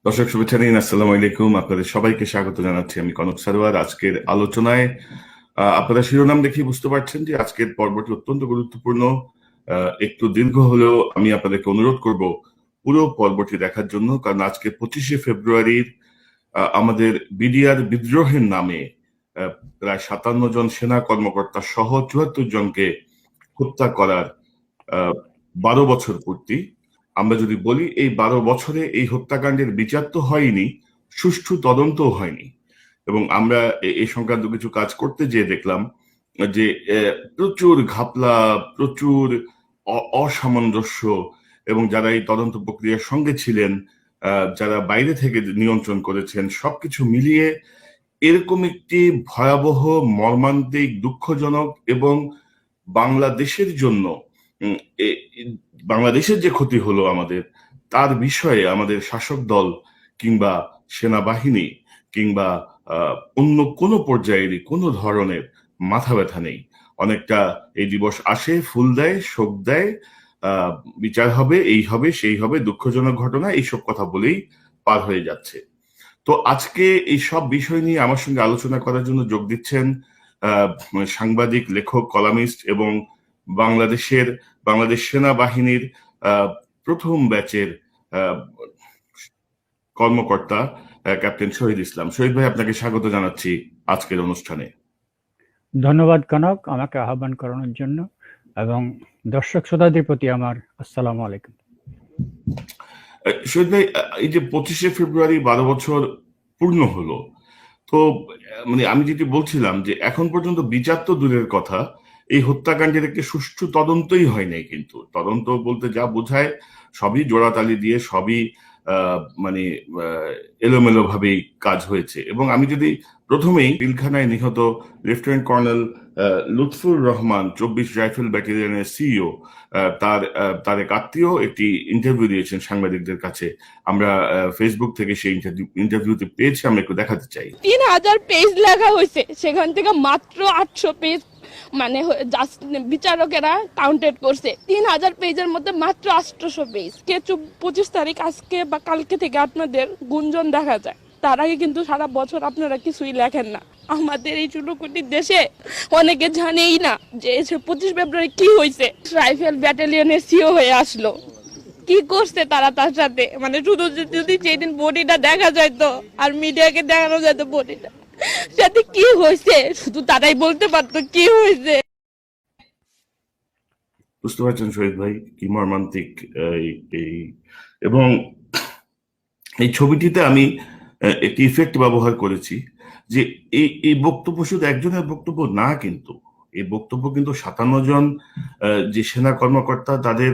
দর্শক শুভেচ্ছা নিন, আসসালামু আলাইকুম। আপনাদের সবাইকে স্বাগত জানাচ্ছি আমি কনক সারোয়ার। আজকের আলোচনায় আপনারা শিরোনাম দেখে বুঝতে পারছেন যে আজকের পর্বটি অত্যন্ত গুরুত্বপূর্ণ। একটু দীর্ঘ হলেও আমি আপনাদেরকে অনুরোধ করব পুরো পর্বটি দেখার জন্য, কারণ আজকে 25শে ফেব্রুয়ারির আমাদের বিডিআর বিদ্রোহের নামে প্রায় 57 জন সেনা কর্মকর্তা সহ 74 জনকে হত্যা করার 12 বছর পূর্তি। আমরা যদি বলি এই 12 বছরে এই হত্যাকাণ্ডের বিচার তো হয়নি, সুষ্ঠু তদন্তও হয়নি। এবং আমরা এই সংক্রান্ত কিছু কাজ করতে যেয়ে দেখলাম যে প্রচুর ঘাপলা, প্রচুর অসামঞ্জস্য, এবং যারা এই তদন্ত প্রক্রিয়ার সঙ্গে ছিলেন, যারা বাইরে থেকে নিয়ন্ত্রণ করেছেন, সবকিছু মিলিয়ে এরকম একটি ভয়াবহ, মর্মান্তিক, দুঃখজনক এবং বাংলাদেশের জন্য বাংলাদেশের যে ক্ষতি হলো আমাদের, তার বিষয়ে আমাদের শাসক দল কিংবা সেনাবাহিনী কিংবা অন্য কোনো পর্যায়েরই কোনো ধরনের মাথা ব্যথা নেই। অনেকটা এই দিবস আসে, ফুল দেয়, শোক দেয়, বিচার হবে, এই হবে, সেই হবে, দুঃখজনক ঘটনা, এইসব কথা বলেই পার হয়ে যাচ্ছে। তো আজকে এই সব বিষয় নিয়ে আমার সঙ্গে আলোচনা করার জন্য যোগ দিচ্ছেন সাংবাদিক, লেখক, কলামিস্ট এবং বাংলাদেশ সেনাবাহিনীর প্রথম ব্যাচের কর্মকর্তা ক্যাপ্টেন শহীদ ইসলাম। শহীদ ভাই, আপনাকে স্বাগত জানাচ্ছি আজকের অনুষ্ঠানে। ধন্যবাদ কনক, আমাকে আহ্বান করানোর জন্য, এবং দর্শক শ্রোতাদের প্রতি আমার আসসালামু আলাইকুম। শহীদ ভাই, এই যে 25শে ফেব্রুয়ারি 12 বছর পূর্ণ হলো, তো মানে আমি যেটি বলছিলাম যে এখন পর্যন্ত বিচার তো দূরের কথা, এই হত্যাকাণ্ডের একটি সুষ্ঠু তদন্তই হয় নাই। কিন্তু তদন্ত বলতে যা বোঝায় সবই জোড়াতালি দিয়ে, সবই মানে এলোমেলো ভাবেই কাজ হয়েছে। এবং আমি যদি প্রথমেই পিলখানায় নিহত lieutenant colonel Lutfur Rahman 24 rifle ব্যাটালিয়নের সিইও, তার এক আত্মীয় একটি ইন্টারভিউ দিয়েছেন সাংবাদিকদের কাছে। আমরা ফেসবুক থেকে সেই ইন্টারভিউতে পেয়েছি, আমরা একটু দেখাতে চাই। 3000 পেজ লেখা হয়েছে, সেখান থেকে মাত্র 800 পেজ মানে বিচারকেরা কাউন্টেড করছে। 3000 পেজের মধ্যে মাত্র 800 পেজ। 25 তারিখ আজকে বা কালকে থেকে আপনাদের গুঞ্জন দেখা যায়, তার আগে কিন্তু সারা বছর আপনারা কিছুই লেখেন না। আমাদের এই চুলকুটির দেশে অনেকে জানেই না যে 25 ফেব্রুয়ারি কি হয়েছে। রাইফেল ব্যাটালিয়নের সিও হয়ে আসলো, কি করছে তারা তার সাথে, মানে শুধু যদি যেদিন বডিটা দেখা যাইতো আর মিডিয়াকে দেখানো যেত বডিটা, সাথে কি হয়েছে শুধু তারাই বলতে পারতো কি হয়েছে। বুঝতে পারছেন শহীদ ভাই কি মর্মান্তিক এই, এবং এই ছবিটিতে আমি একটি ইফেক্ট ব্যবহার করেছি যে এই বক্তব্য শুধু একজনের বক্তব্য না, কিন্তু এই বক্তব্য কিন্তু 57 জন যে সেনা কর্মকর্তা, তাদের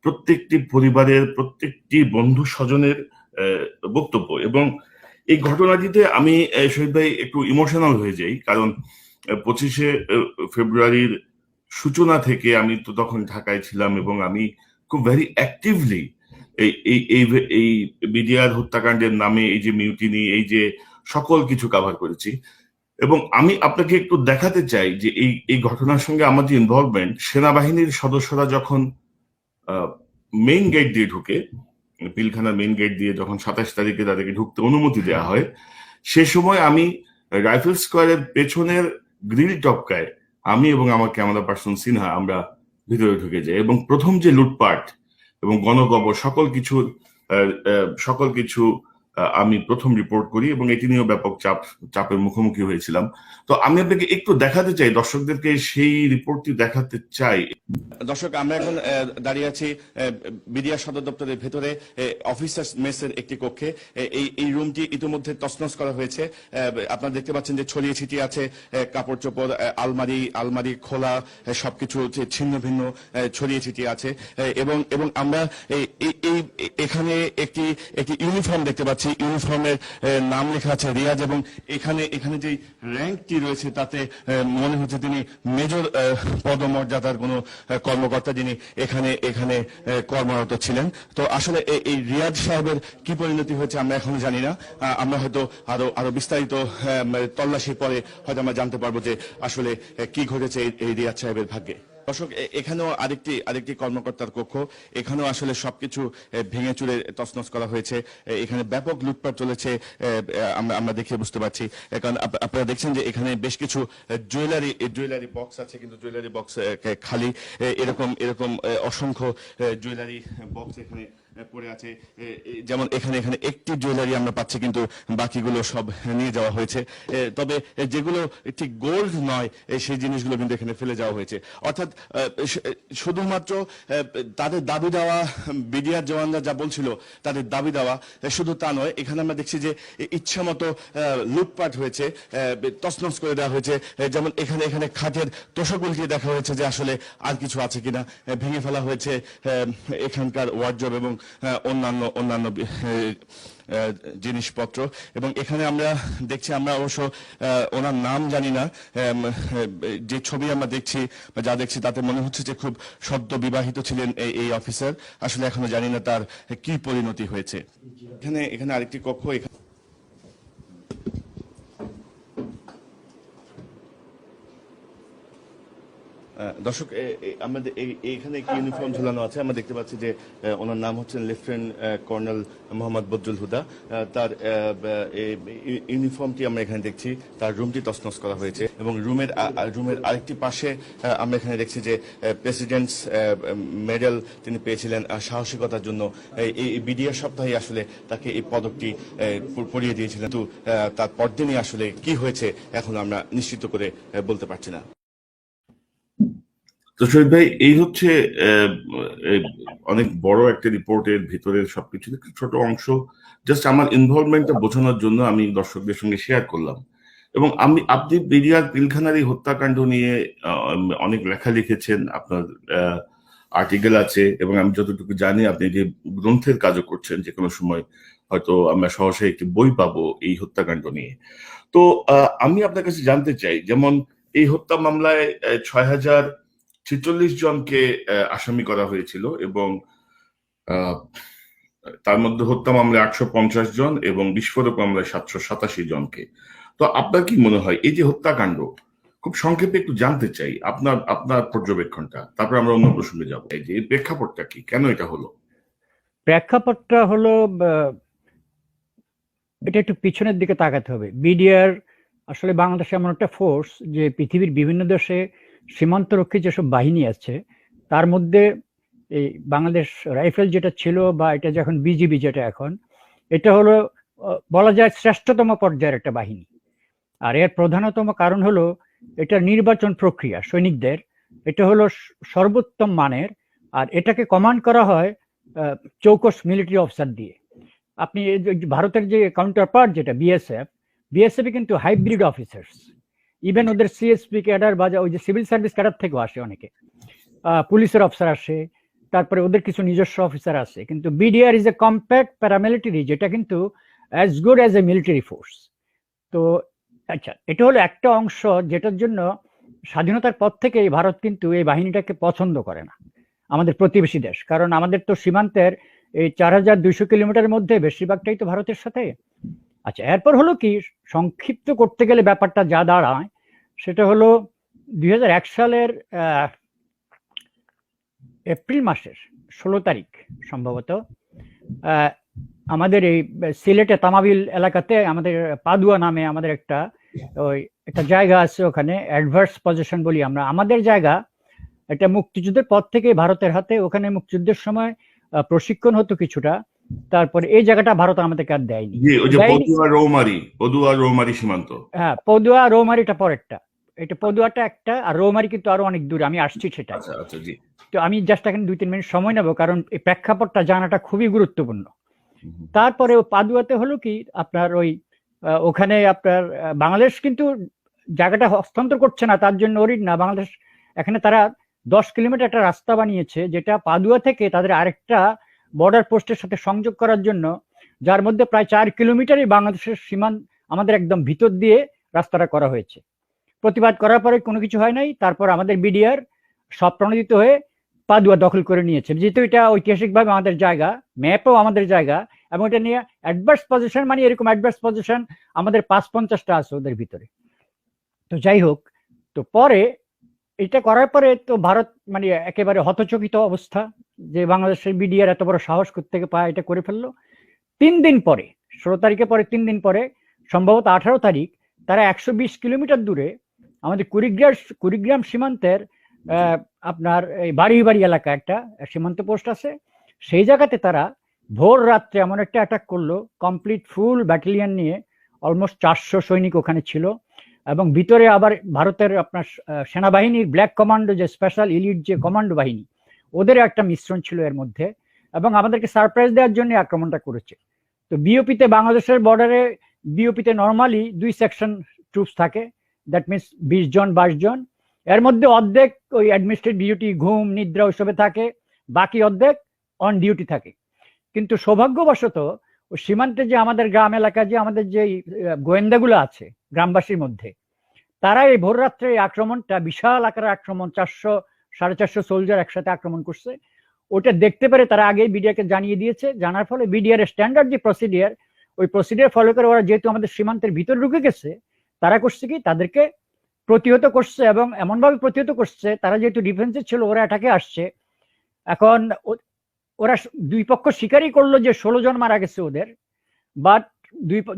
প্রত্যেকটি পরিবারের, প্রত্যেকটি বন্ধু স্বজনের বক্তব্য। এবং এই ঘটনাটিতে আমি শহীদ ভাই একটু ইমোশনাল হয়ে যাই, কারণ 25শে ফেব্রুয়ারির সূচনা থেকে আমি তো তখন ঢাকায় ছিলাম, এবং আমি খুব ভেরি অ্যাক্টিভলি এই এই এই এই বিডিআর হত্যাকাণ্ডের নামে এই যে মিউটিনি, এই যে সকল কিছু কভার করেছি। এবং আমি আপনাকে একটু দেখাতে চাই যে এই ঘটনার সঙ্গে আমার যে ইনভলভমেন্ট, সেনাবাহিনীর সদস্যরা যখন মেইন গেট দিয়ে ঢুকে, পিলখানার মেইন গেট দিয়ে যখন 27 তারিখে তাদেরকে ঢুকতে অনুমতি দেওয়া হয়, সে সময় আমি রাইফেল স্কোয়ারের পেছনের গ্রিল টপকায় আমি এবং আমার ক্যামেরা পার্সন সিনহা আমরা ভিতরে ঢুকে যাই, এবং প্রথম যে লুটপাট এবং গণকবর সকল কিছু আমি প্রথম রিপোর্ট করি, এবং এটি নিয়েও ব্যাপক চাপের মুখোমুখি হয়েছিলাম। তো আমি আপনাকে একটু দেখাতে চাই, দর্শকদেরকে সেই রিপোর্টটি দেখাতে চাই। দর্শক, আমরা এখন দাঁড়িয়ে আছি বিডিআর সদর দপ্তরের ভেতরে অফিসার্স মেসের একটি কক্ষে। এই রুমটি ইতিমধ্যে তছনছ করা হয়েছে। আপনারা দেখতে পাচ্ছেন যে ছড়িয়ে ছিটিয়ে আছে কাপড় চোপড়, আলমারি খোলা, সবকিছু ছিন্ন ভিন্ন ছড়িয়ে ছিটিয়ে আছে। এবং আমরা এখানে একটি ইউনিফর্ম দেখতে পাচ্ছি। ইউনিফর্মের নাম লেখা আছে রিয়াজ, এবং এখানে যে র্যাঙ্কটি রয়েছে তাতে মনে হচ্ছে তিনি মেজর পদমর্যাদার কোনো কর্মকর্তা, যিনি এখানে কর্মরত ছিলেন। তো আসলে এই রিয়াজ সাহেবের কি পরিণতি হয়েছে আমরা এখনো জানি না। আমরা হয়তো আরো বিস্তারিত তল্লাশির পরে হয়তো আমরা জানতে পারবো যে আসলে কি ঘটেছে এই রিয়াজ সাহেবের ভাগ্যে। দর্শক, এখানেও আরেকটি কর্মকর্তার কক্ষ। এখানেও আসলে সবকিছু ভেঙে চুরে তছনছ করা হয়েছে। এখানে ব্যাপক লুটপাট চলেছে, আমরা দেখে বুঝতে পারছি। কারণ আপনারা দেখছেন যে এখানে বেশ কিছু জুয়েলারি বক্স আছে, কিন্তু জুয়েলারি বক্স খালি। এরকম অসংখ্য জুয়েলারি বক্স এখানে পড়ে আছে। যেমন এখানে একটি জুয়েলারি আমরা পাচ্ছি, কিন্তু বাকিগুলো সব নিয়ে যাওয়া হয়েছে। তবে যেগুলো ঠিক গোল্ড নয় সেই জিনিসগুলো কিন্তু এখানে ফেলে যাওয়া হয়েছে। অর্থাৎ শুধুমাত্র তাদের দাবি দেওয়া, বিডিআর জওয়ানরা যা বলছিল তাদের দাবি দেওয়া, শুধু তা নয়, এখানে আমরা দেখছি যে ইচ্ছা মতো লুটপাট হয়েছে, তছনছ করে দেওয়া হয়েছে। যেমন এখানে খাটের তোষক উল্টিয়ে দেখা হয়েছে যে আসলে আর কিছু আছে কিনা, ভেঙে ফেলা হয়েছে এখানকার ওয়ার্ডরোব এবং অন্যান্য জিনিসপত্র। এবং এখানে আমরা দেখছি, আমরা অবশ্য ওনার নাম জানি না, যে ছবি আমরা দেখছি যা দেখছি তাতে মনে হচ্ছে যে খুব সদ্য বিবাহিত ছিলেন এই অফিসার। আসলে এখনো জানি না তার কি পরিণতি হয়েছে। এখানে আরেকটি কক্ষ। দর্শক, আমাদের এখানে একটি ইউনিফর্ম ঝুলানো আছে। আমরা দেখতে পাচ্ছি যে ওনার নাম হচ্ছেন লেফটেন্যান্ট কর্নেল মোহাম্মদ বদরুল হুদা। তার ইউনিফর্মটি আমরা এখানে দেখছি, তার রুমটি তছনছ করা হয়েছে। এবং রুমের আরেকটি পাশে আমরা এখানে দেখছি যে প্রেসিডেন্টস মেডেল তিনি পেয়েছিলেন সাহসিকতার জন্য। এই বিডিআর সপ্তাহে আসলে তাকে এই পদকটি পরিয়ে দিয়েছিলেন, কিন্তু তার পরদিনই আসলে কি হয়েছে এখন আমরা নিশ্চিত করে বলতে পারছি না। তো শহীদ ভাই, এই হচ্ছে অনেক বড় একটা রিপোর্টের ভিতরের সবকিছু একটা ছোট অংশ, জাস্ট আমার ইনভলভমেন্টটা বোঝানোর জন্য আমি দর্শকদের সঙ্গে শেয়ার করলাম। এবং আপনি বিডিআর পিলখানার এই হত্যাকাণ্ড নিয়ে অনেক লেখা লিখেছেন, আপনার আর্টিকেল আছে, এবং আমি যতটুকু জানি আপনি যে গ্রন্থের কাজও করছেন, যে কোনো সময় হয়তো আমরা সহসা একটি বই পাবো এই হত্যাকাণ্ড নিয়ে। তো আমি আপনার কাছে জানতে চাই, যেমন এই হত্যা মামলায় 6046 জনকে আসামি করা হয়েছিল, এবং তার মধ্যে হত্যা মামলায় 850 জন এবং বিস্ফোরক মামলায় 787 জনকে। তো আপনার কি মনে হয় এই যে হত্যাকাণ্ড, খুব সংক্ষেপে একটু জানতে চাই আপনার পর্যবেক্ষণটা, তারপর আমরা অন্য প্রসঙ্গে যাবো। এই যে প্রেক্ষাপটটা কি, কেন এটা হলো? প্রেক্ষাপটটা হলো, এটা একটু পিছনের দিকে তাকাতে হবে। বিডিআর আসলে বাংলাদেশে এমন একটা ফোর্স যে পৃথিবীর বিভিন্ন দেশে সীমান্তরক্ষী যেসব বাহিনী আছে তার মধ্যে এই বাংলাদেশ রাইফেল যেটা ছিল, বা এটা যখন বিজিবি যেটা এখন, এটা হলো বলা যায় শ্রেষ্ঠতম পর্যায়ের একটা বাহিনী। আর এর প্রধানতম কারণ হলো এটা নির্বাচন প্রক্রিয়া সৈনিকদের, এটা হলো সর্বোত্তম মানের, আর এটাকে কমান্ড করা হয় চৌকস মিলিটারি অফিসার দিয়ে। আপনি ভারতের যে কাউন্টার পার্ট যেটা বিএসএফ কিন্তু হাইব্রিড অফিসার্স, ইভেন ওদের সিএসপি ক্যাডার বা ওই যে সিভিল সার্ভিস ক্যাডার থেকেও আসে অনেকে, পুলিশের অফিসার আসে, তারপরে ওদের কিছু নিজস্ব অফিসার আছে। কিন্তু BDR is a compact paramilitary, যেটা কিন্তু as good as a military force. তো আচ্ছা, এটা হলো একটা অংশ যেটার জন্য স্বাধীনতার পর থেকে ভারত কিন্তু এই বাহিনীটাকে পছন্দ করে না, আমাদের প্রতিবেশী দেশ। কারণ আমাদের তো সীমান্তের এই 4200 কিলোমিটারের মধ্যে বেশিরভাগটাই তো ভারতের সাথে। আচ্ছা, এরপর হলো কি, সংক্ষিপ্ত করতে গেলে ব্যাপারটা যা দাঁড়ায় সেটা হলো 2001 সালের এপ্রিল মাসের 16 তারিখ সম্ভবত আমাদের এই সিলেটে তামাবিল এলাকাতে আমাদের পাদুয়া নামে আমাদের একটা জায়গা আছে, ওখানে অ্যাডভার্স পজিশন বলি আমরা, আমাদের জায়গা। এটা মুক্তিযুদ্ধের পর থেকে ভারতের হাতে, ওখানে মুক্তিযুদ্ধের সময় প্রশিক্ষণ হতো কিছুটা, তারপরে এই জায়গাটা ভারত আমাদেরকে আর দেয়নি। পদুয়া রৌমারী সীমান্ত, হ্যাঁ, পদুয়া রৌমারীটা পরেরটা, এটা পদুয়াটা একটা, আর রৌমারী কিন্তু আরো অনেক দূরে, আমি আসছি সেটা। তো আমি জাস্ট এখানে 2-3 মিনিট সময় নেবো, কারণ এই প্রেক্ষাপটটা জানাটা খুবই গুরুত্বপূর্ণ। তারপরে পাদুয়াতে হলো কি, আপনার ওখানে আপনার বাংলাদেশ কিন্তু জায়গাটা হস্তান্তর করছে না, তার জন্য ওরিড না বাংলাদেশ, এখানে তারা 10 কিলোমিটার একটা রাস্তা বানিয়েছে, যেটা পাদুয়া থেকে তাদের আরেকটা বর্ডার পোস্টের সাথে সংযোগ করার জন্য, যার মধ্যে প্রায় 4 কিলোমিটারই বাংলাদেশের সীমান্ত আমাদের একদম ভিতর দিয়ে রাস্তাটা করা হয়েছে। প্রতিবাদ করার পরে কোনো কিছু হয় নাই, তারপর আমাদের বিডিআর সব প্রণোদিত হয়ে পাদুয়া দখল করে নিয়েছে, যেহেতু এটা ঐতিহাসিকভাবে আমাদের জায়গা, ম্যাপও আমাদের জায়গা, এবং এটা নিয়ে অ্যাডভার্স পজিশন, মানে এরকম অ্যাডভার্স পজিশন আমাদের 50-50টা আছে ওদের ভিতরে। তো যাই হোক, তো পরে এটা করার পরে তো ভারত মানে একেবারে হতচকিত অবস্থা, যে বাংলাদেশের বিডিআর এত বড় সাহস কোত্থেকে পায়, এটা করে ফেললো। 3 দিন পরে, 16 তারিখে পরে 3 দিন পরে, সম্ভবত 18 তারিখ, তারা 120 কিলোমিটার দূরে আমাদের কুড়িগ্রাম সীমান্তের আপনার এই বাড়ি এলাকা একটা সীমান্ত পোস্ট আছে, সেই জায়গাতে তারা ভোর রাত্রে এমন একটা অ্যাটাক করলো, কমপ্লিট ফুল ব্যাটালিয়ন নিয়ে, অলমোস্ট 400 সৈনিক ওখানে ছিল, এবং ভিতরে আবার ভারতের আপনার সেনাবাহিনীর ব্ল্যাক কমান্ডো, যে স্পেশাল ইলিট যে কমান্ডো বাহিনী, ওদের একটা মিশ্রণ ছিল এর মধ্যে, এবং আমাদেরকে সারপ্রাইজ দেওয়ার জন্য আক্রমণটা করেছে। তো বিওপিতে, বাংলাদেশের বর্ডারে বিওপিতে নর্মালি 2 সেকশন ট্রুপস থাকে, দ্যাট মিনস 20 জন 22 জন, এর মধ্যে অর্ধেক ওই অ্যাডমিনিস্ট্রেটিভ ডিউটি, ঘুম নিদ্রা ওইসবে থাকে, বাকি অর্ধেক অন ডিউটি থাকে। কিন্তু সৌভাগ্যবশত ওই সীমান্তে যে আমাদের গ্রাম এলাকা, যে আমাদের যে গোয়েন্দাগুলো আছে গ্রামবাসীর মধ্যে, তারা এই ভোর রাত্রে আক্রমণটা, বিশাল আকারের আক্রমণ, 400-450 সোলজার একসাথে আক্রমণ করছে, ওটা দেখতে পেরে তারা আগেই বিডিআরকে জানিয়ে দিয়েছে। জানার ফলে বিডিআর স্ট্যান্ডার্ড যে প্রসিডিয়ার, ওই প্রসিডিয়ার ফলো করে ওরা যেহেতু আমাদের সীমান্তের ভিতরে ঢুকে গেছে, তারা করছে কি, তাদেরকে প্রতিহত করছে, এবং এমনভাবে প্রতিহত করছে, তারা যেহেতু ডিফেন্সে ছিল, ওরা অ্যাটাকে আসছে। এখন ওরা দুই পক্ষ স্বীকারই করলো যে 16 জন মারা গেছে ওদের, বাট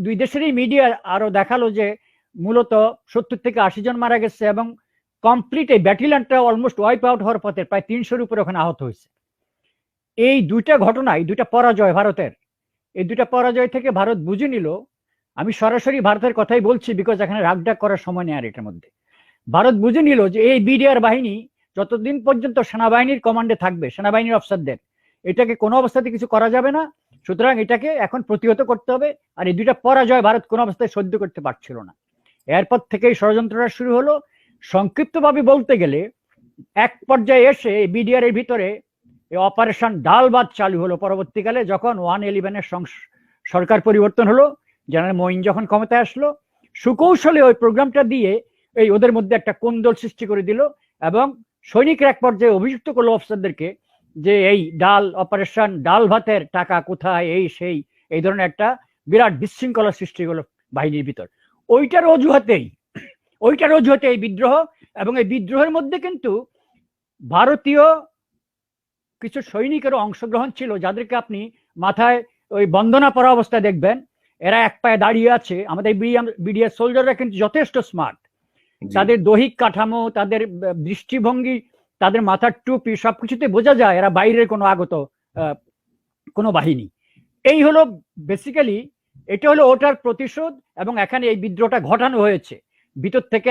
দুই দেশেরই মিডিয়া আরো দেখালো যে মূলত 70 থেকে 80 জন মারা গেছে, এবং কমপ্লিট এই ব্যাটালিয়নটা অলমোস্ট ওয়াইপ আউট হওয়ার পথে, প্রায় 300-এর উপরে ওখানে আহত হয়েছে। এই দুইটা ঘটনা, এই দুইটা পরাজয় ভারতের, এই দুইটা পরাজয় থেকে ভারত বুঝে নিল, আমি সরাসরি ভারতের কথাই বলছি, বিকজ এখানে রাগডাক করার সময় নেই আর এটার মধ্যে, ভারত বুঝে নিল যে এই বিডিআর বাহিনী যতদিন পর্যন্ত সেনাবাহিনীর কমান্ডে থাকবে, সেনাবাহিনীর অফিসারদের, এটাকে কোনো অবস্থাতে কিছু করা যাবে না, সুতরাং এটাকে এখন প্রতিহত করতে হবে। আর এই দুইটা পরাজয় ভারত কোনো অবস্থায় সহ্য করতে পারছিল না। এরপর থেকেই ষড়যন্ত্রটা শুরু হলো। সংক্ষিপ্তভাবে বলতে গেলে, এক পর্যায়ে এসে বিডিআর এর ভিতরে অপারেশন ডালবাদ চালু হলো পরবর্তীকালে, যখন 111-এর সরকার পরিবর্তন হলো, জেনারেল মঈন যখন ক্ষমতায় আসলো, সুকৌশলে ওই প্রোগ্রামটা দিয়ে এই ওদের মধ্যে একটা কোন্দল সৃষ্টি করে দিল, এবং সৈনিকরা এক পর্যায়ে অভিযুক্ত করলো অফিসারদেরকে যে এই অপারেশন ডাল ভাতের টাকা কোথায়, এই সেই, এই ধরনের একটা বিরাট বিশৃঙ্খলা সৃষ্টি হলো বাহিনীর ভিতর। ওইটার অজুহাতে এই বিদ্রোহ, এবং এই বিদ্রোহের মধ্যে কিন্তু ভারতীয় কিছু সৈনিকেরও অংশগ্রহণ ছিল, যাদেরকে আপনি মাথায় ওই বন্দনা পরা অবস্থায় দেখবেন, এরা এক পায়ে দাঁড়িয়ে আছে। আমাদের বিডিআর সোলজাররা কিন্তু যথেষ্ট স্মার্ট, তাদের দৈহিক কাঠামো, তাদের দৃষ্টিভঙ্গি, তাদের মাথার টুপি, সবকিছুতে বোঝা যায় এরা বাইরের কোনো আগত কোনো বাহিনী। এই হলো বেসিক্যালি, এটা হলো ওটার প্রতিশোধ, এবং এখানে এই বিদ্রোহটা ঘটানো হয়েছে ভিতর থেকে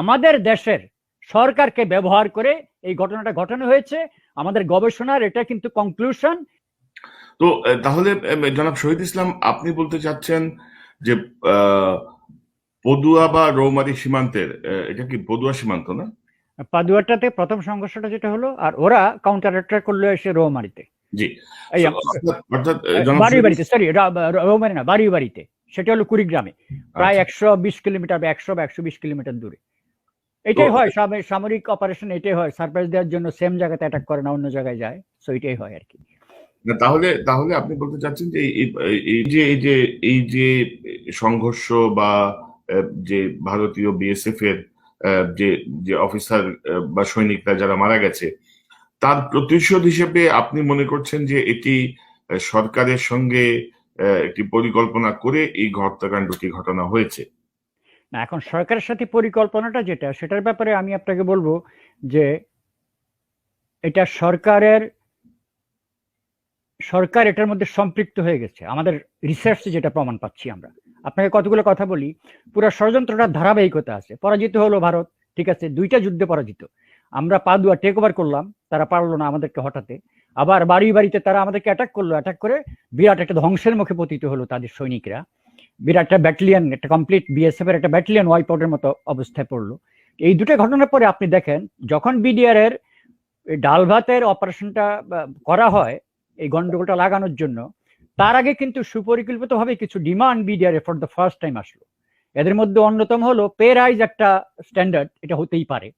আমাদের দেশের সরকারকে ব্যবহার করে এই ঘটনাটা ঘটানো হয়েছে। আমাদের গবেষণার এটা কিন্তু কনক্লুশন। তো তাহলে জনাব শহীদ ইসলাম, আপনি বলতে চাচ্ছেন যে পদুয়া বা রৌমারী সীমান্তের, এটা কি পদুয়া সীমান্ত না? পাদুয়াটাতে প্রথম সংঘর্ষটা যেটা হলো, আর ওরা কাউন্টার অ্যাটাক করলো এসে রৌমারিতে। জি, অর্থাৎ রৌমারি না, বাড়িতে, সেটা হলো কুড়িগ্রামে, প্রায় 120 কিলোমিটার বা 100-120 কিলোমিটার দূরে। এটাই হয় সামরিক অপারেশন, এটাই হয়, সারপ্রাইজ দেওয়ার জন্য সেম জায়গাতে অ্যাটাক করে না, অন্য জায়গায় যায়, সো এটাই হয় আর কি। তাহলে আপনি বলতে চাচ্ছেন যে এই যে সংঘর্ষ বা যে ভারতীয় বিএসএফ এর যে অফিসার বা সৈনিকরা যারা মারা গেছে, তার প্রতিশোধ হিসেবে আপনি মনে করছেন যে এটি সরকারের সঙ্গে একটি পরিকল্পনা করে এই হত্যাকাণ্ডটি ঘটানো হয়েছে? না, এখন সরকারের সাথে পরিকল্পনাটা যেটা, সেটার ব্যাপারে আমি আপনাকে বলবো যে এটা সরকার এটার মধ্যে সম্পৃক্ত হয়ে গেছে। আমাদের রিসার্চে যেটা প্রমাণ পাচ্ছি আমরা, আপনাকে কতগুলো কথা বলি, পুরো ষড়যন্ত্রটার ধারাবাহিকতা আছে। পরাজিত হলো ভারত, ঠিক আছে, 2টা যুদ্ধে পরাজিত। আমরা পাদুয়া টেক ওভার করলাম, তারা পারলো না আমাদেরকে হঠাতে। আবার বাড়িতে তারা আমাদেরকে অ্যাটাক করলো, অ্যাটাক করে বিরাট একটা ধ্বংসের মুখে পতিত হলো তাদের সৈনিকরা। বিরাট একটা ব্যাটালিয়ন, একটা কমপ্লিট বিএসএফ এর একটা ব্যাটালিয়ন ওয়াইপ আউটের মতো অবস্থায় পড়লো। এই দুটো ঘটনার পরে আপনি দেখেন, যখন বিডিআর এর ডাল ভাতের অপারেশনটা করা হয় এই গন্ডগোলটা লাগানোর জন্য, তার আগে কিন্তু সুপরিকল্পিতভাবে কিছু demand BDR for the first time আসলো। এদের মধ্যে অন্যতম হলো পে রাইজ একটা স্ট্যান্ডার্ড, এটা হতেই পারে।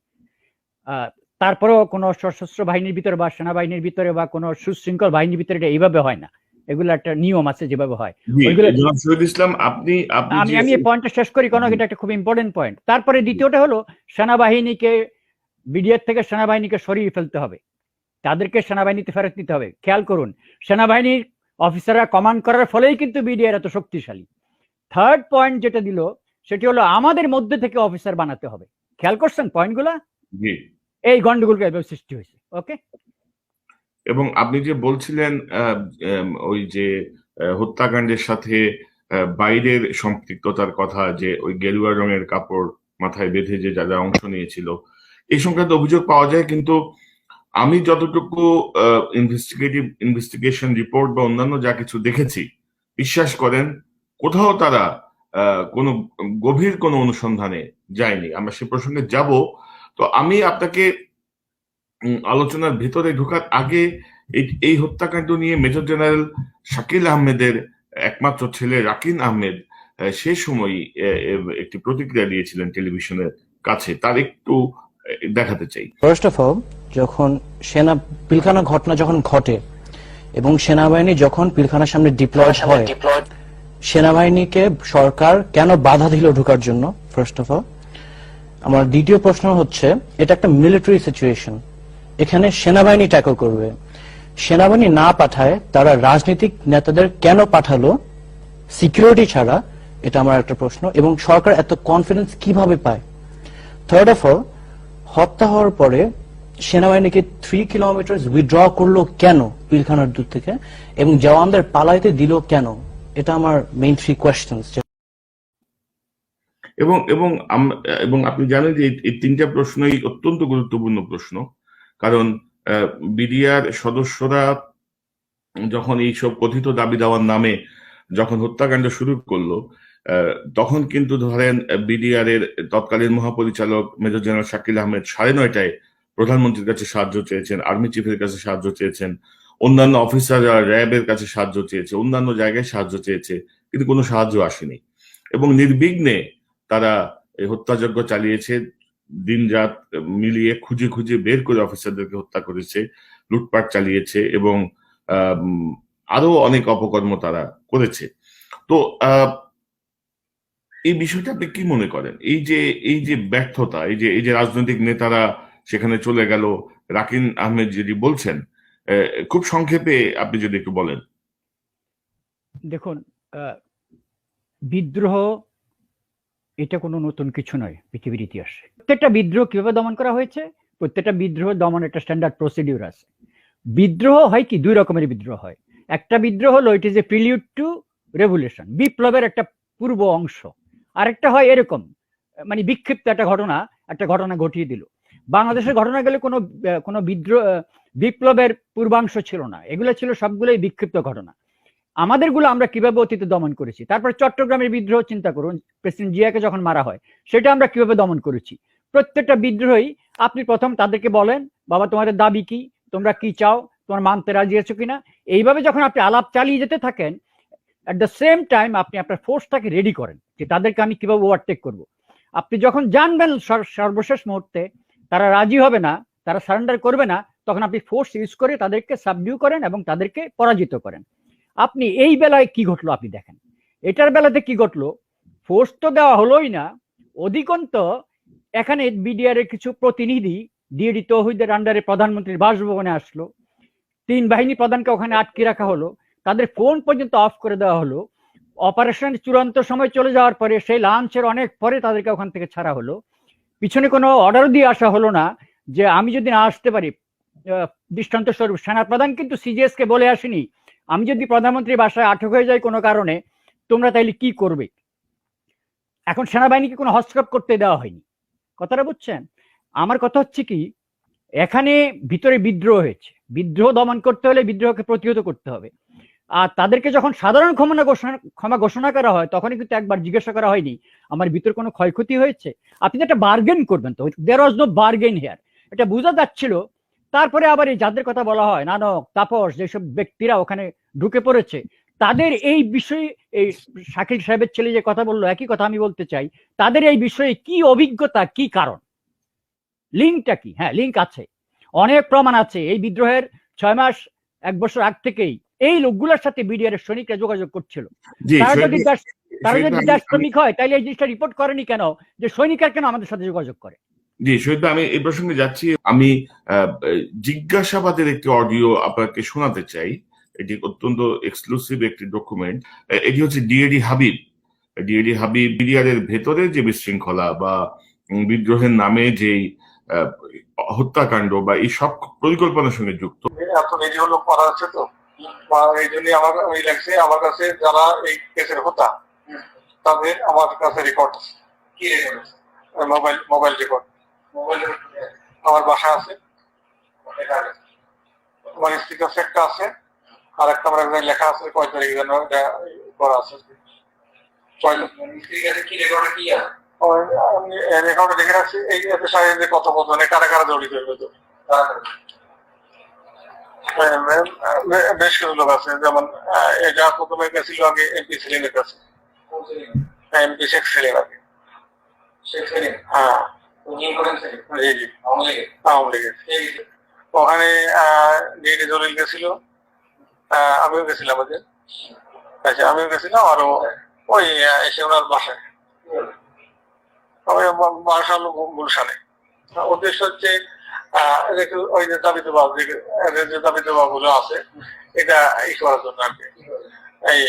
তারপরেও কোনো সশস্ত্র বাহিনীর ভিতরে বা সেনাবাহিনীর ভিতরে বা কোনো সুশৃঙ্খল বাহিনীর ভিতরে এটা এইভাবে হয় না, এগুলো একটা নিয়ম আছে যেভাবে হয় জি, ওইগুলো। জনাব শহীদ ইসলাম, আপনি আপনি আমি যে আমি এই পয়েন্টটা শেষ করি, কারণ এটা একটা খুব ইম্পর্টেন্ট পয়েন্ট। তারপরে দ্বিতীয়টা হলো সেনাবাহিনীকে, বিডিআর থেকে সেনাবাহিনীকে সরিয়ে ফেলতে হবে, তাদেরকে সেনাবাহিনীতে ফেরত নিতে হবে। খেয়াল করুন, সেনাবাহিনীর অফিসাররা কমান্ড করার ফলেই কিন্তু বিডিআর এত শক্তিশালী। থার্ড পয়েন্ট যেটা দিল সেটি হলো আমাদের মধ্যে থেকে অফিসার বানাতে হবে। খেয়াল করছেন পয়েন্টগুলা? জি, এই গন্ডগোলটা এভাবে সৃষ্টি হয়েছে। ওকে, এবং আপনি যে বলছিলেন ওই যে হত্যাকাণ্ডের সাথে বাইরের সম্পৃক্ততার কথা, যে ওই গেরুয়া রঙের কাপড় মাথায় বেঁধে যে যারা অংশ নিয়েছিল, এই সংক্রান্ত অভিযোগ পাওয়া যায়, কিন্তু আমি যতটুকু ইনভেস্টিগেশন রিপোর্ট বা অন্যান্য যা কিছু দেখেছি, বিশ্বাস করেন কোথাও তারা কোনো গভীর কোনো অনুসন্ধানে যায়নি। আমরা সে প্রসঙ্গে যাব। তো আমি আপনাকে আলোচনার ভেতরে ঢোকার আগে এই হত্যাকাণ্ড নিয়ে মেজর জেনারেল শাকিল আহমেদের একমাত্র ছেলে রাকিন আহমেদ সে সময় একটি প্রতিক্রিয়া দিয়েছিলেন টেলিভিশনের কাছে, তার একটু দেখাতে চাই। ফার্স্ট অফ অল, যখন পিলখানা ঘটনা যখন ঘটে এবং সেনাবাহিনী যখন পিলখানার সামনে ডিপ্লয়েড হয়, সেনাবাহিনীকে সরকার কেন বাধা দিল ঢোকার জন্য? ফার্স্ট অফ অল, আমার দ্বিতীয় প্রশ্ন হচ্ছে, এটা একটা মিলিটারি সিচুয়েশন, এখানে সেনাবাহিনী ট্যাকল করবে, সেনাবাহিনী না পাঠায় তারা রাজনৈতিক নেতাদের কেন পাঠালো সিকিউরিটি ছাড়া? এটা আমার একটা প্রশ্ন। এবং সরকার এত কনফিডেন্স কিভাবে পায়? থার্ড অফ অল, হত্যা হওয়ার পরে সেনাবাহিনীকে 3 কিলোমিটার উইথড্র করলো কেন পিলখানার দূর থেকে, এবং জওয়ানদের পালাইতে দিল কেন? এটা আমার মেইন 3 কোয়েশ্চেনস। এবং এবং এবং আপনি জানেন যে এই তিনটা প্রশ্নই অত্যন্ত গুরুত্বপূর্ণ প্রশ্ন, কারণ বিডিআর সদস্যরা যখন এইসব কথিত দাবি দেওয়ার নামে যখন হত্যাকাণ্ড শুরু করলো, তখন কিন্তু ধরেন বিডিআর এর তৎকালীন মহাপরিচালক মেজর জেনারেল শাকিল আহমেদ 9:30টায় প্রধানমন্ত্রীর কাছে সাহায্য চেয়েছেন, আর্মি চিফের কাছে সাহায্য চেয়েছেন, অন্যান্য অফিসাররা র্যাবের কাছে সাহায্য চেয়েছে, অন্যান্য জায়গায় সাহায্য চেয়েছে, কিন্তু কোনো সাহায্য আসেনি। এবং নির্বিঘ্নে তারা এই হত্যাযজ্ঞ চালিয়েছে, দিন রাত মিলিয়ে খুঁজে খুঁজে বের করে অফিসারদেরকে হত্যা করেছে, লুটপাট চালিয়েছে এবং আরো অনেক অপকর্ম তারা করেছে। তো এই বিষয়টা আপনি কি মনে করেন? এই যে ব্যর্থতা, এই যে রাজনৈতিক নেতারা সেখানে চলে গেল, রাকিন আহমেদ যদি বলছেন, খুব সংক্ষেপে আপনি যদি একটু বলেন। দেখুন, বিদ্রোহ এটা কোনো নতুন কিছু নয় পৃথিবীর ইতিহাসে। প্রত্যেকটা বিদ্রোহ কিভাবে দমন করা হয়েছে, প্রত্যেকটা বিদ্রোহ দমন একটা স্ট্যান্ডার্ড প্রসিডিউর আছে। বিদ্রোহ হয় কি, দুই রকমের বিদ্রোহ হয়। একটা বিদ্রোহ হলো it is a prelude to revolution, বিপ্লবের একটা পূর্ব অংশ। আরেকটা হয় এরকম, মানে বিক্ষিপ্ত একটা ঘটনা ঘটিয়ে দিল। বাংলাদেশের ঘটনা গেলে কোনো বিপ্লবের পূর্বাংশ ছিল না, এগুলো ছিল সবগুলোই বিক্ষিপ্ত ঘটনা। আমাদেরগুলো আমরা কিভাবে অতীতে দমন করেছি। তারপর চট্টগ্রামের বিদ্রোহ চিন্তা করুন, প্রেসিডেন্ট জিয়াকে যখন মারা হয়, সেটা আমরা কিভাবে দমন করেছি। প্রত্যেকটা বিদ্রোহী আপনি প্রথম তাদেরকে বলেন, বাবা তোমাদের দাবি কি, তোমরা কি চাও, তোমার মানতে রাজি আছো কিনা। এইভাবে যখন আপনি আলাপ চালিয়ে যেতে থাকেন, অ্যাট দ্য সেম টাইম আপনি আপনার ফোর্সটাকে রেডি করেন যে তাদেরকে আমি কিভাবে ওভারটেক করব। আপনি যখন জানবেন সর্বশেষ মুহূর্তে তারা রাজি হবে না, তারা সারেন্ডার করবে না, তখন আপনি ফোর্স ইউজ করে তাদেরকে সাবডিউ করেন এবং তাদেরকে পরাজিত করেন। আপনি এই বেলায় কি ঘটলো আপনি দেখেন, এটার বেলাতে কি ঘটলো, ফোর্স তো দেওয়া হলোই না, অধিকন্ত এখানে বিডিআর এর কিছু প্রতিনিধি ডিএডি তৌহিদের আন্ডারে প্রধানমন্ত্রীর বাসভবনে আসলো, 3 বাহিনী প্রধানকে ওখানে আটকে রাখা হলো, তাদের ফোন পর্যন্ত অফ করে দেওয়া হলো। অপারেশন চূড়ান্ত সময় চলে যাওয়ার পরে, সেই লাঞ্চের অনেক পরে তাদেরকে ওখান থেকে ছাড়া হলো। পিছনে কোনো অর্ডার দিয়ে আসা হলো না যে আমি যদি না আসতে পারি, দৃষ্টান্ত স্বরূপ সেনাপ্রধান কিন্তু সিজিএস কে বলে আসেনি আমি যদি প্রধানমন্ত্রীর বাসায় আটক হয়ে যাই কোনো কারণে, তোমরা তাইলে কি করবে। এখন সেনাবাহিনীকে কোনো হস্তক্ষেপ করতে দেওয়া হয়নি, কথাটা বুঝছেন। আমার কথা হচ্ছে কি, এখানে ভিতরে বিদ্রোহ হয়েছে, বিদ্রোহ দমন করতে হলে বিদ্রোহকে প্রতিহত করতে হবে। আর তাদেরকে যখন সাধারণ ক্ষমা ঘোষণা করা হয়, তখনই কিন্তু একবার জিজ্ঞাসা করা হয়নি আমার ভিতর কোনো ক্ষয়ক্ষতি হয়েছে। আপনি একটা বার্গেন করবেন, তো দেয়ার ওয়াজ নো বার্গেন হিয়ার, এটা বোঝা যাচ্ছিল। তারপরে আবার এই যাদের কথা বলা হয়, নানক, তাপস, যেসব ব্যক্তিরা ওখানে ঢুকে পড়েছে, তাদের এই বিষয়ে, এই শাকিল সাহেবের ছেলে যে কথা বললো, একই কথা আমি বলতে চাই, তাদের এই বিষয়ে কি অভিজ্ঞতা, কি কারণ, লিঙ্কটা কি? হ্যাঁ, লিঙ্ক আছে, অনেক প্রমাণ আছে। এই বিদ্রোহের 6 মাস 1 বছর আগ থেকেই এই লোকগুলোর সাথে বিডিআর এর সৈনিকরা যোগাযোগ করছিল। জি তারা শহীদ যদি ভাই, তারা শহীদ যদি ভাই, দেশ শ্রমিক হয় তাহলে এই জিনিসটা রিপোর্ট করেনি কেন যে সৈনিকরা কেন আমাদের সাথে যোগাযোগ করে? জি শহীদ ভাই, আমি এই প্রসঙ্গে যাচ্ছি। আমি জিজ্ঞাসাবাদের একটি অডিও আপনাকে শোনাতে চাই। এটি অত্যন্ত এক্সক্লুসিভ একটি ডকুমেন্ট। এটি হচ্ছে ডিএডি হাবিব বিডিআর এর ভেতরে যে বিশৃঙ্খলা বা বিদ্রোহের নামে যে আহ, হত্যাকাণ্ড বা এই সব পরিকল্পনার সঙ্গে যুক্ত। এত নিরীহ লোক মারা আছে তো, এই জন্য আমার ওই লাগছে। আমার কাছে যারা এই কেসের হোতা তাদের আমার কাছে রেকর্ড আছে, কি মোবাইল রেকর্ড আমার বাসা আছে, আমার স্ত্রীর কাছে একটা আছে, আর একটা আমার একজন লেখা আছে কয় তারিখ যেন করা আছে। আমি রেকর্ডে দেখে রাখছি এই পেশায় যে কথোপকথনে কারা কারা জড়িত হইবে। বেশ কিছু লোক আছে, যেমন এটা প্রথমে গেছিল আগে এমপি সেলিমের কাছে, এমপি শেখ সেলিম আগে। হ্যাঁ আওয়ামী লীগের ওখানে ডিএডি জলিল গেছিল, আমিও গেছিলাম ওদের। আচ্ছা, আমিও গেছিলাম, আরো ওই এসে ওনার বাসায়, বাসা হলো গুলশানে। উদ্দেশ্য হচ্ছে ওই যে দাবিদাবা গুলো আছে এটা ই করার জন্য আর কি, এই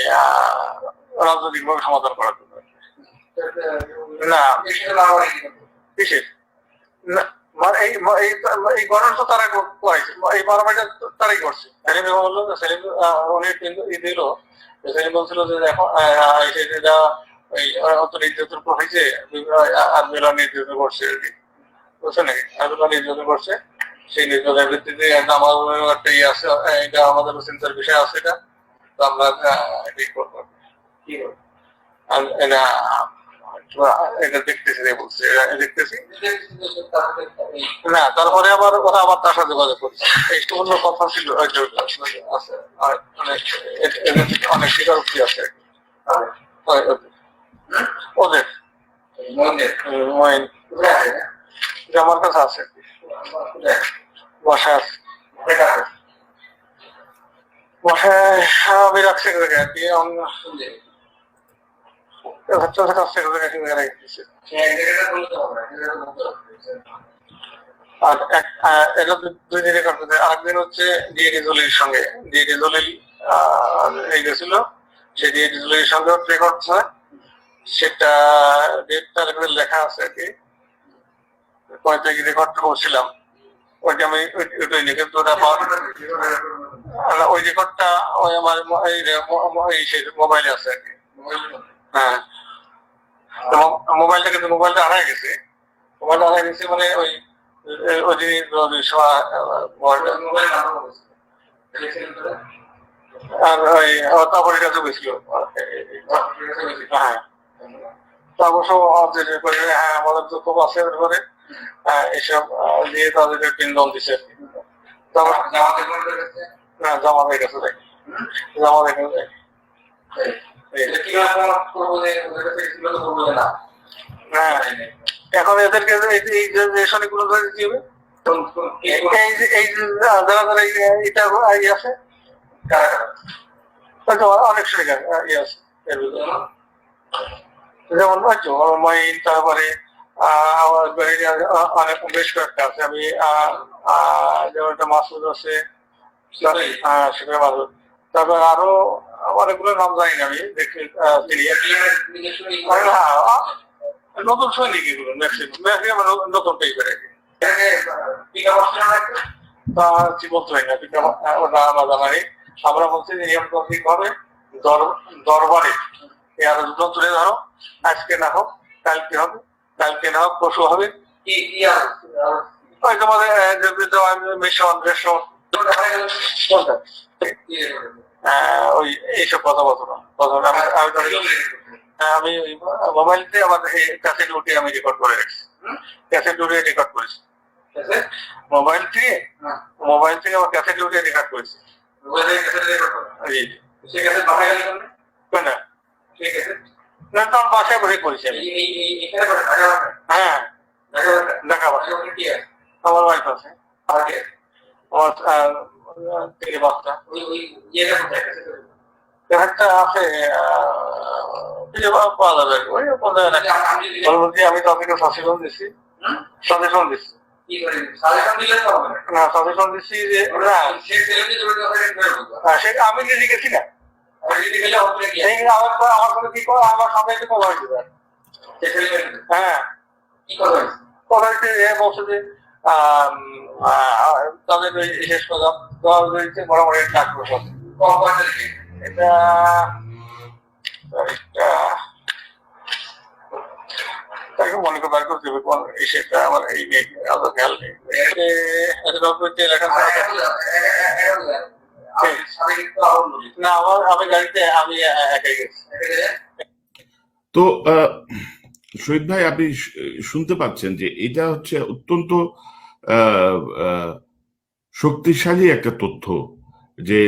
রাজনৈতিক ভাবে সমাধান করার জন্য। না কিসের এই গণনা তো তারা করাইছে, এই মারামারিটা তারাই করছে। সেলিম বললো, সেলিম উনি দিল, সেলিম বলছিল যে এখন অত নির্যাতন হয়েছে, আর্মিরা নির্যাতন করছে আর কি, বুঝছে নাকি? আর্মিরা নির্যাতন করছে, সেই নির্যাতনের ভিত্তিতে আমার একটা ইয়ে আছে, এটা আমাদের চিন্তার বিষয় আছে। এটা তো আমরা এটাই করবো, কি করবো এটা এটা দেখতেছি, বলছে দেখতেছি না। তারপরে আবার ওরা আবার তার সাথে যোগাযোগ করছে, একটু অন্য কথা ছিল আছে, অনেক স্বীকারোক্তি আছে ওদের। আমার কাছে আছে, বাসায় আছে, বাসায় আমি রাখছি আর কি। আরেকদিন হচ্ছে ডিএডি জলির সঙ্গে, ডিএডি জলিল গেছিল, সে ডিএডি জলির সঙ্গে রেকর্ড হয়, সেটা ডেটটা লেখা আছে আর কি, কয় তারিখ রেকর্ড করছিলাম ওইটা আমি ওইটাই লিখে। কিন্তু ওই রেকর্ডটা ওই আমার মোবাইলে আছে আর কি। হ্যাঁ, মোবাইলটা কিন্তু মোবাইলটা হারাই গেছে, মোবাইলটা হারাই গেছে মানে ওই আর ওই তারপরে কাছে গেছিল। হ্যাঁ, তা অবশ্য হ্যাঁ আমাদের তো খুব আছে করে এসব দিয়ে তাদের পিন্দন দিচ্ছে আর কি। না, জমা হয়ে গেছে, জমা হয়ে গেছে। হ্যাঁ, এখন এদেরকে এই যে শনিগুলো ধরে দিতে হবে, এই যারা যারা এটা আছে অনেক শনিকার ইয়ে আছে এর ভিতরে, যেমন মাইন, তারপরে অনেক বেশ কয়েকটা আছে। আমি যেমন একটা মাসুদ আছে, সেটা মাসুদ, তারপর আরো অনেকগুলো নাম জানি না আমি দেখি। নতুন সৈনিক এগুলো ম্যাক্সিমাম নতুন পেপার বলতে হয় না, ওটা আলাদা মানে। আমরা বলছি যে নিয়মতান্ত্রিক ভাবে দরবারে আরো দুটো তুলে ধরো, আজকে না হোক কালকে হবে, কালকে না হোক পরশু হবে। ওই তোমাদের মিশন রেশন ওই এইসব কথাবার্তা আমি মোবাইল দিয়ে আমার ক্যাসেট উঠিয়ে আমি রেকর্ড করে রাখছি, ক্যাসেট উঠিয়ে রেকর্ড করেছি, মোবাইল থেকে আমার ক্যাসেট উঠিয়ে রেকর্ড করেছি। না, তো বাসায় বসে করেছি আমি। হ্যাঁ, দেখা আমার ওয়াইফ আছে, আমার থেকে 5টা একটা আছে পাওয়া যাবে ওই পরবর্তী আমি তাদেরকে সাজেশন দিচ্ছি না সাজেশন দিচ্ছি যে সেটা আমি যদি গেছি না আমার সাথে কি করে আমার সাথে একটু কথা হয়েছে হ্যাঁ কথা হচ্ছে বলছে যে তাদের শেষ কথা মোটামুটি ডাক্তার সাথে এটা তাকে মনে করে বার করে দেবে কোন সেটা আমার এই খেয়াল নেই না আমি গাড়িতে আমি একাই গেছি। তো শহীদ ভাই, আপনি শুনতে পাচ্ছেন যে এটা হচ্ছে অত্যন্ত শক্তিশালী একটা তথ্য যে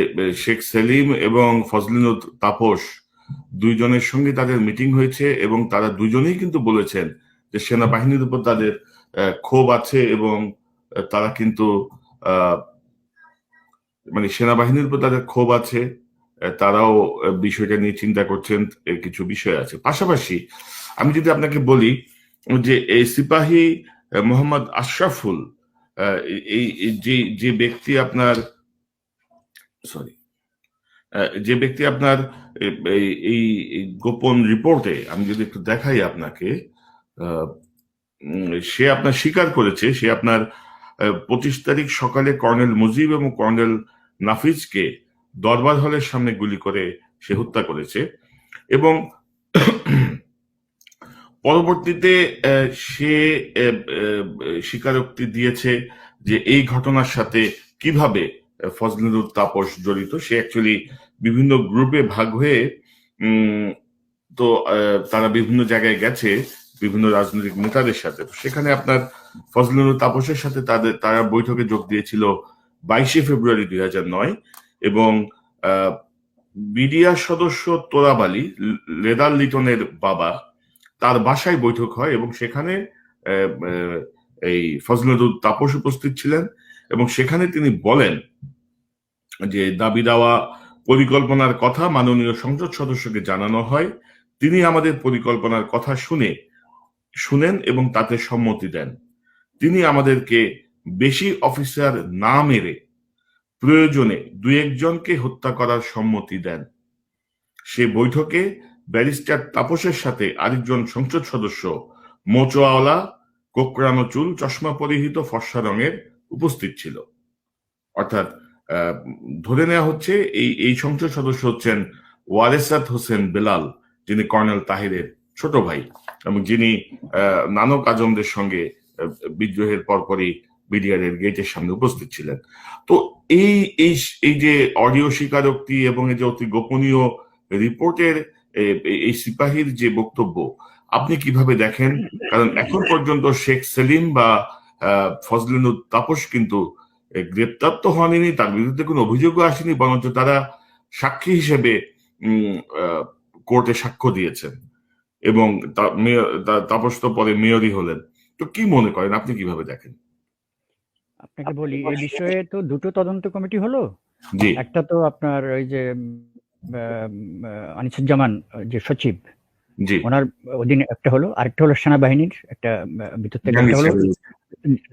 শেখ সেলিম এবং ফজলিনুর তাপস দুইজনের সঙ্গে তাদের মিটিং হয়েছে এবং তারা দুজনেই কিন্তু বলেছেন যে সেনাবাহিনীর উপর তাদের ক্ষোভ আছে এবং তারা কিন্তু মানে সেনাবাহিনীর উপর তাদের ক্ষোভ আছে, তারাও বিষয়টা নিয়ে চিন্তা করছেন, কিছু বিষয় আছে। পাশাপাশি আমি যদি আপনাকে বলি যে এই সিপাহী মোহাম্মদ আশরাফুল, এই যে ব্যক্তি আপনার এই গোপন রিপোর্টে আমি যদি একটু দেখাই আপনাকে, সে আপনার স্বীকার করেছে সে আপনার 25 তারিখ সকালে কর্নেল মুজিব এবং কর্নেল নাফিজকে দরবার হলের সামনে গুলি করে সে হত্যা করেছে এবং পরবর্তীতে সে স্বীকারোক্তি দিয়েছে যে এই ঘটনার সাথে কিভাবে ফজলিনুর তাপস জড়িত। সে অ্যাকচুয়ালি বিভিন্ন গ্রুপে ভাগ হয়ে তো তারা বিভিন্ন জায়গায় গেছে বিভিন্ন রাজনৈতিক নেতাদের সাথে। সেখানে আপনার ফজলিনুর তাপসের সাথে তারা বৈঠকে যোগ দিয়েছিল 22শে ফেব্রুয়ারি 2009 এবং বিডিআর সদস্য তোরাব আলী, লেদার লিটনের বাবা, তার বাসায় বৈঠক হয় এবং সেখানে এই ফজলিনুর তাপস উপস্থিত ছিলেন এবং সেখানে তিনি বলেন যে দাবি দেওয়া পরিকল্পনার কথা মাননীয় সংসদ সদস্যকে জানানো হয়, তিনি আমাদের পরিকল্পনার কথা শুনেন এবং তাতে সম্মতি দেন। তিনি আমাদেরকে বেশি অফিসার না মেরে প্রয়োজনে 2-1 জনকে হত্যা করার সম্মতি দেন। সে বৈঠকে ব্যারিস্টার তাপসের সাথে আরেকজন সংসদ সদস্য মোচওয়ালা, কোকড়ানো চুল, চশমা পরিহিত, ফর্সা রঙের উপস্থিত ছিল। অর্থাৎ ধরে নেওয়া হচ্ছে এই সংসদ সদস্য হচ্ছেন ওয়ারেসাত হোসেন বেলাল, যিনি কর্নেল তাহিরের ছোট ভাই এবং যিনি নানক আজমদের সঙ্গে বিদ্রোহের পরপরই বিডিআর এর গেটের সামনে উপস্থিত ছিলেন। তো এই যে অডিও স্বীকারোক্তি এবং এই যে অতি গোপনীয় রিপোর্টের এই সিপাহীর যে বক্তব্য, আপনি কিভাবে দেখেন? কারণ এখন পর্যন্ত শেখ সেলিম বা ফজলিনুর তাপস কিন্তু গ্রেপ্তার তো হয়নি, তার বিরুদ্ধে কোনো অভিযোগও আসেনি, বরঞ্চ তারা সাক্ষী হিসেবে কোর্টে সাক্ষ্য দিয়েছেন এবং তাপস তো পরে মেয়রই হলেন। তো কি মনে করেন, আপনি কিভাবে দেখেন? আপনাকে বলি, এই বিষয়ে তো দুটো তদন্ত কমিটি হলো। জি, একটা তো আপনার ওই যে আনিসুজ্জামান যে সচিব, জি, ওনার অধীনে একটা হলো, আরেকটা হলো সেনাবাহিনীর একটা ভিতর থেকে একটা হলো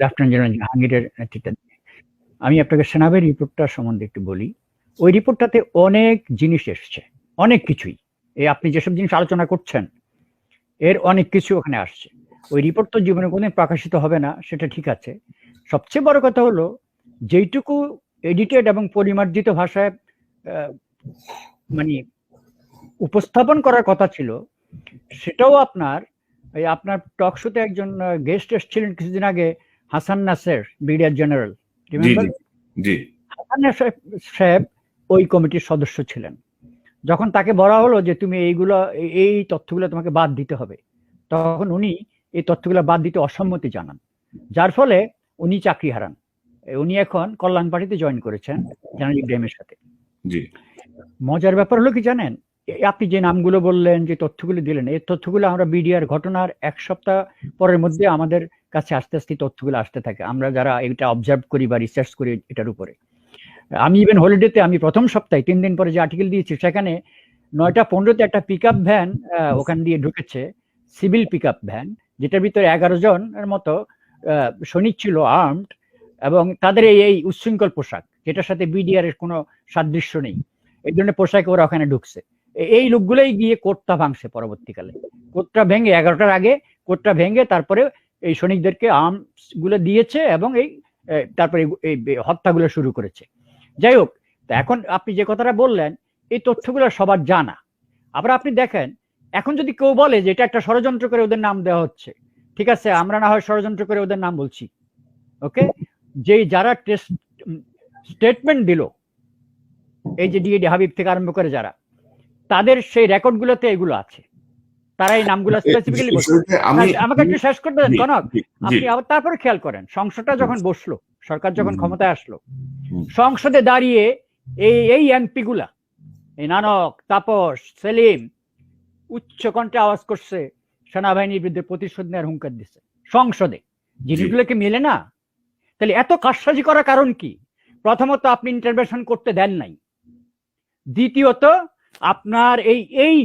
লেফটেন্যান্ট জেনারেল জাহাঙ্গীরের নেতৃত্বে। আমি আপনাকে সেনাবাহিনী রিপোর্টটা সম্বন্ধে একটু বলি। ওই রিপোর্টটাতে অনেক জিনিস এসছে, অনেক কিছুই, এই আপনি যেসব জিনিস আলোচনা করছেন এর অনেক কিছু ওখানে আসছে। ওই রিপোর্ট তো জীবনে কোনোদিন প্রকাশিত হবে না, সেটা ঠিক আছে। সবচেয়ে বড় কথা হলো যেইটুকু এডিটেড এবং পরিমার্জিত ভাষায় মানে উপস্থাপন করার কথা ছিল, সেটাও আপনার টক শোতে একজন গেস্ট এসেছিলেন কিছুদিন আগে, হাসান নাসের, ব্রিগেডিয়ার জেনারেল, হাসান নাসের সাহেব ওই কমিটির সদস্য ছিলেন। যখন তাকে বলা হলো যে তুমি এই তথ্যগুলো তোমাকে বাদ দিতে হবে, তখন উনি এই তথ্যগুলো বাদ দিতে অসম্মতি জানান, যার ফলে উনি চাকরি হারান। উনি এখন কল্যাণ পার্টিতে জয়েন করেছেন জেনারেল ইব্রাহিমের সাথে। মজার ব্যাপার হলো কি জানেন, আপনি যে নামগুলো বললেন, যে তথ্যগুলো দিলেন, এই তথ্যগুলো আমরা বিডিআর ঘটনার 1 সপ্তাহ পরের মধ্যে আমাদের কাছে আস্তে আস্তে তথ্যগুলো আসতে থাকে, আমরা যারা এটা অবজার্ভ করি বা রিসার্চ করি এটার উপরে। আমি ইভেন হলিডেতে আমি প্রথম সপ্তাহে 3 দিন পরে যে আর্টিকেল দিয়েছি সেখানে 9:15 একটা পিক আপ ভ্যান ওখান দিয়ে ঢুকেছে, সিভিল পিক আপ ভ্যান, যেটার ভিতরে 11 জনের মতো সৈনিক ছিল আর্মড, এবং তাদের এই উচ্ছৃঙ্খল পোশাক যেটার সাথে বিডিআর এর কোনো সাদৃশ্য নেই, এই ধরনের পোশাকে ওরা ওখানে ঢুকছে। এই লোকগুলোই গিয়ে কোর্টটা ভাঙছে পরবর্তীকালে, কোর্টটা ভেঙে 11টার আগে কোর্টটা ভেঙে তারপরে এই সৈনিকদেরকে আর্মস গুলো দিয়েছে এবং তারপরে এই হত্যাগুলো শুরু করেছে। যাই হোক, তা এখন আপনি যে কথাটা বললেন এই তথ্যগুলো সবার জানা। আবার আপনি দেখেন এখন যদি কেউ বলে যে এটা একটা ষড়যন্ত্র করে ওদের নাম দেওয়া হচ্ছে, ঠিক আছে, আমরা না হয় ষড়যন্ত্র করে ওদের নাম বলছি, ওকে, যে যারা স্টেটমেন্ট দিল এই যে ডিএডি হাবিব থেকে আরম্ভ করে যারা, তাদের সেই রেকর্ড গুলোতে এগুলো আছে, তারা এই নামগুলো স্পেসিফিক্যালি বলছে। আমাকে একটু শেষ করতে দেন কনক, আপনি আবার তারপরে খেয়াল করেন সংসদটা যখন বসলো, সরকার যখন ক্ষমতায় আসলো, সংসদে দাঁড়িয়ে এই এমপি গুলা, এই নানক, তাপস, সেলিম উচ্চ কণ্ঠে আওয়াজ করছে, সেনাবাহিনীর বিরুদ্ধে প্রতিশোধ নেওয়ার হুঙ্কার দিচ্ছে সংসদে। জিনিসগুলোকে মেলে না? তাহলে এত কারসাজি করার কারণ কি? প্রথমত আপনি ইন্টারভেনশন করতে দেন নাই, দ্বিতীয়ত আপনার এই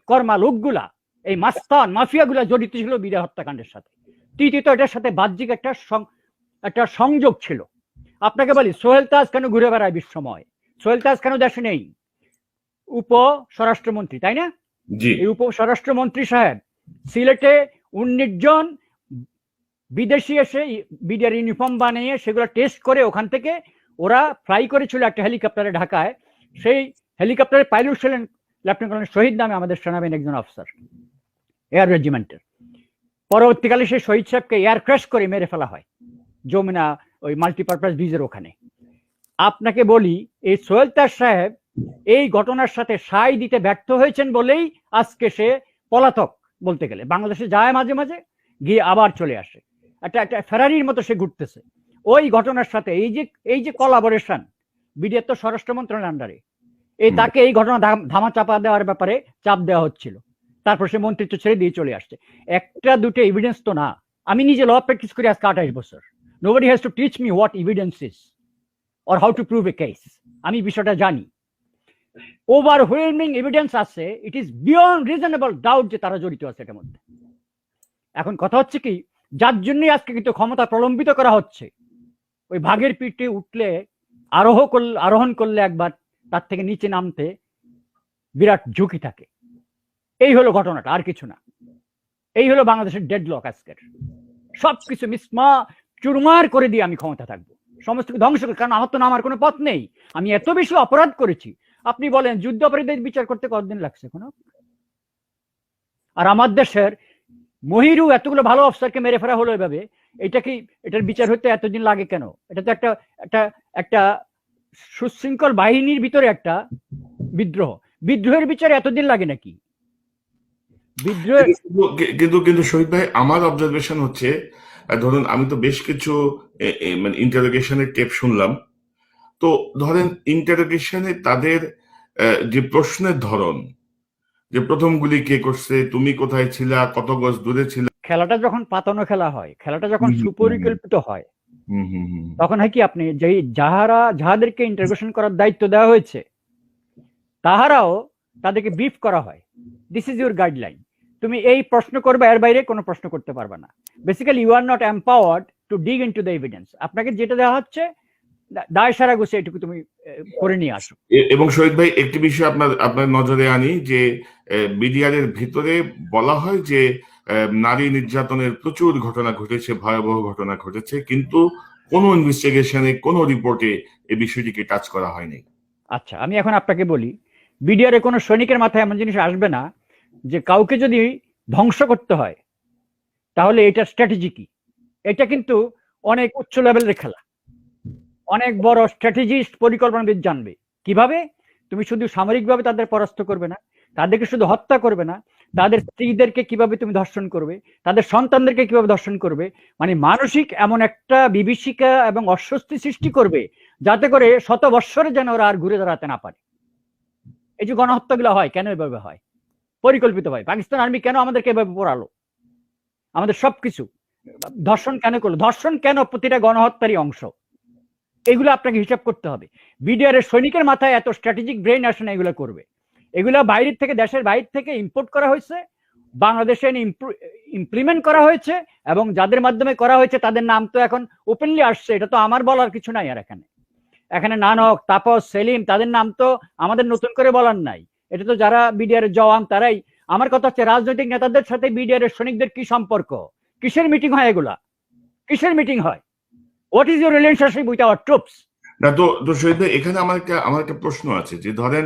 কর্মা লোকগুলা, এই মাস্তান মাফিয়াগুলা জড়িত ছিল বিডিআর হত্যাকাণ্ডের সাথে, তৃতীয়ত এটার সাথে বাহ্যিক একটা সংযোগ ছিল। আপনাকে বলি সোহেল তাজ কেন ঘুরে বেড়ায় বিশ্বময়? সোহেল তাজ কেন দেশে নেই? উপ স্বরাষ্ট্রমন্ত্রী, তাই না? এই উপ স্বরাষ্ট্রমন্ত্রী সাহেব সিলেটে 19 জন বিদেশি এসে বিডিআর ইউনিফর্ম বানিয়ে সেগুলো টেস্ট করে ওখান থেকে ওরা ফ্লাই করেছিল একটা হেলিকপ্টারে ঢাকায়। সেই হেলিকপ্টারের পাইলট ছিলেন লেফটেন্যান্ট কর্নেল শহীদ নামে আমাদের সেনাবাহিনীর একজন অফিসার, এয়ার রেজিমেন্টের। পরবর্তীকালে সেই শহীদ সাহেবকে এয়ার ক্র্যাশ করে মেরে ফেলা হয় যমুনা ওই মাল্টিপারপাস ব্রিজের ওখানে। আপনাকে বলি এই সোহেল তাজ সাহেব এই ঘটনার সাথে সায় দিতে ব্যর্থ হয়েছেন বলেই আজকে সে পলাতক বলতে গেলে। বাংলাদেশে যায় মাঝে মাঝে, গিয়ে আবার চলে আসে, একটা ফেরারির মতো সে ঘুরতেছে ওই ঘটনার সাথে। এই যে কোলাবোরেশন, বিডিআর তো স্বরাষ্ট্র মন্ত্রণালয়ের আন্ডারে, তাকে এই ঘটনা ধামা চাপা দেওয়ার ব্যাপারে চাপ দেওয়া হচ্ছিল, তারপর সে মন্ত্রিত্ব ছেড়ে দিয়ে চলে আসছে। একটা দুটো এভিডেন্স তো না। আমি নিজে ল প্র্যাকটিস করি আজকে 28 বছর। Nobody has to teach me what evidence is or how to prove A case. আমি বিষয়টা জানি। ওভারওয়েলমিং এভিডেন্স আছে, it is beyond reasonable doubt যে তারা জড়িত আছে এটার মধ্যে। এখন কথা হচ্ছে কি, যার জন্যই আজকে কিন্তু ক্ষমতা প্রলম্বিত করা হচ্ছে। ওই ভাগের পিঠে উঠলে আরোহণ করলে একবার তার থেকে নিচে নামতে বিরাট ঝুঁকি থাকে। এই হলো ঘটনাটা, আর কিছু না। এই হলো বাংলাদেশের ডেডলক আজকের। সবকিছু চুরমার করে দিয়ে আমি ক্ষমতা থাকবো, সমস্ত ধ্বংস করে, কারণ আমার তো নামার কোনো পথ নেই। আমি এত বেশি অপরাধ করেছি। আপনি বলেন যুদ্ধ অপরাধীদের বিচার করতে কতদিন লাগছে কোনো? আর আমার দেশের মহিরু এতগুলো ভালো অফিসারকে মেরে ফেলা হলো এভাবে, এটার বিচার হতে এতদিন লাগে কেন? এটা তো একটা সুশৃঙ্খল বাহিনীর ভিতরে একটা বিদ্রোহের বিচারে এতদিন লাগে নাকি? কিন্তু শহীদ ভাই, আমার অবজারভেশন হচ্ছে, ধরুন আমি তো বেশ কিছু মানে ইন্টারোগেশনের টেপ শুনলাম, তো ধরেন ইন্টারোগেশনে তাদের যে প্রশ্নের ধরন, যে প্রথম গুলি কে করছে, তুমি কোথায় ছিলা, কত গজ দূরে ছিল, খেলাটা যখন পাতানো খেলা হয়, খেলাটা যখন সুপরিকল্পিত হয়, তখন হয় কি, আপনি যে যাহাদেরকে ইন্টারোগেশন করার দায়িত্ব দেওয়া হয়েছে তাহারাও তাদেরকে ব্রিফ করা হয়, দিস ইজ ইউর গাইডলাইন, তুমি এই প্রশ্ন করবে, এর বাইরে কোনো প্রশ্ন করতে পারবে না। Basically you are not empowered to dig into the evidence. আপনাকে যেটা দেওয়া হচ্ছে দায় সারা গুছে এটুকু তুমি করে নিয়ে আসো। এবং শহীদ ভাই, একটি বিষয় আপনার নজরে আনি, যে বিডিআর এর ভিতরে বলা হয় যে নারী নির্যাতনের প্রচুর ঘটনা ঘটেছে, ভয়াবহ ঘটনা ঘটেছে, কিন্তু কোনো ইনভেস্টিগেশনে, কোনো রিপোর্টে এই বিষয়টিকে টাচ করা হয়নি। আচ্ছা, আমি এখন আপনাকে বলি, বিডিআর এর কোনো সৈনিকের মাথায় এমন জিনিস আসবে না যে কাউকে যদি ধ্বংস করতে হয় তাহলে এটা স্ট্র্যাটেজি কি। এটা কিন্তু অনেক উচ্চ লেভেলের খেলা, অনেক বড় স্ট্র্যাটেজিস্ট পরিকল্পনাবিদ জানবে কিভাবে তুমি শুধু সামরিকভাবে তাদের পরাস্ত করবে না, তাদেরকে শুধু হত্যা করবে না, তাদের স্ত্রীদেরকে কিভাবে তুমি ধর্ষণ করবে, তাদের সন্তানদেরকে কিভাবে ধর্ষণ করবে, মানে মানসিক এমন একটা বিভীষিকা এবং অস্বস্তি সৃষ্টি করবে যাতে করে 100 বৎসরে যেন ওরা আর ঘুরে দাঁড়াতে না পারে। এই যে গণহত্যাগুলো হয় কেন এভাবে হয়? পরিকল্পিত হয়। পাকিস্তান আর্মি কেন আমাদেরকে এভাবে পড়ালো? আমাদের সবকিছু ধর্ষণ কেন করলো? ধর্ষণ কেন প্রতিটা গণহত্যারই অংশ? এগুলো আপনাকে হিসাব করতে হবে। বিডিআর এর সৈনিকের মাথায় এত স্ট্র্যাটেজিক ব্রেন আসে না এগুলো করবে। এগুলা বাইরের থেকে, দেশের বাইরে থেকে ইম্পোর্ট করা হয়েছে, বাংলাদেশে ইমপ্লিমেন্ট করা হয়েছে, এবং যাদের মাধ্যমে করা হয়েছে তাদের নাম তো এখন ওপেনলি আসছে। এটা তো আমার বলার কিছু নাই। আর এখানে নানক, তাপস, সেলিম, তাদের নাম তো আমাদের নতুন করে বলার নাই। এটা তো যারা বিডিআর এর জওয়ান তারাই। আমার কথা হচ্ছে রাজনৈতিক নেতাদের সাথে বিডিআর এর সৈনিকদের কি সম্পর্ক? কিসের মিটিং হয় এগুলা? কিসের মিটিং হয়? What is your relationship with our troops? না তো তো শহীদ ভাই, এখানে আমার একটা প্রশ্ন আছে যে ধরেন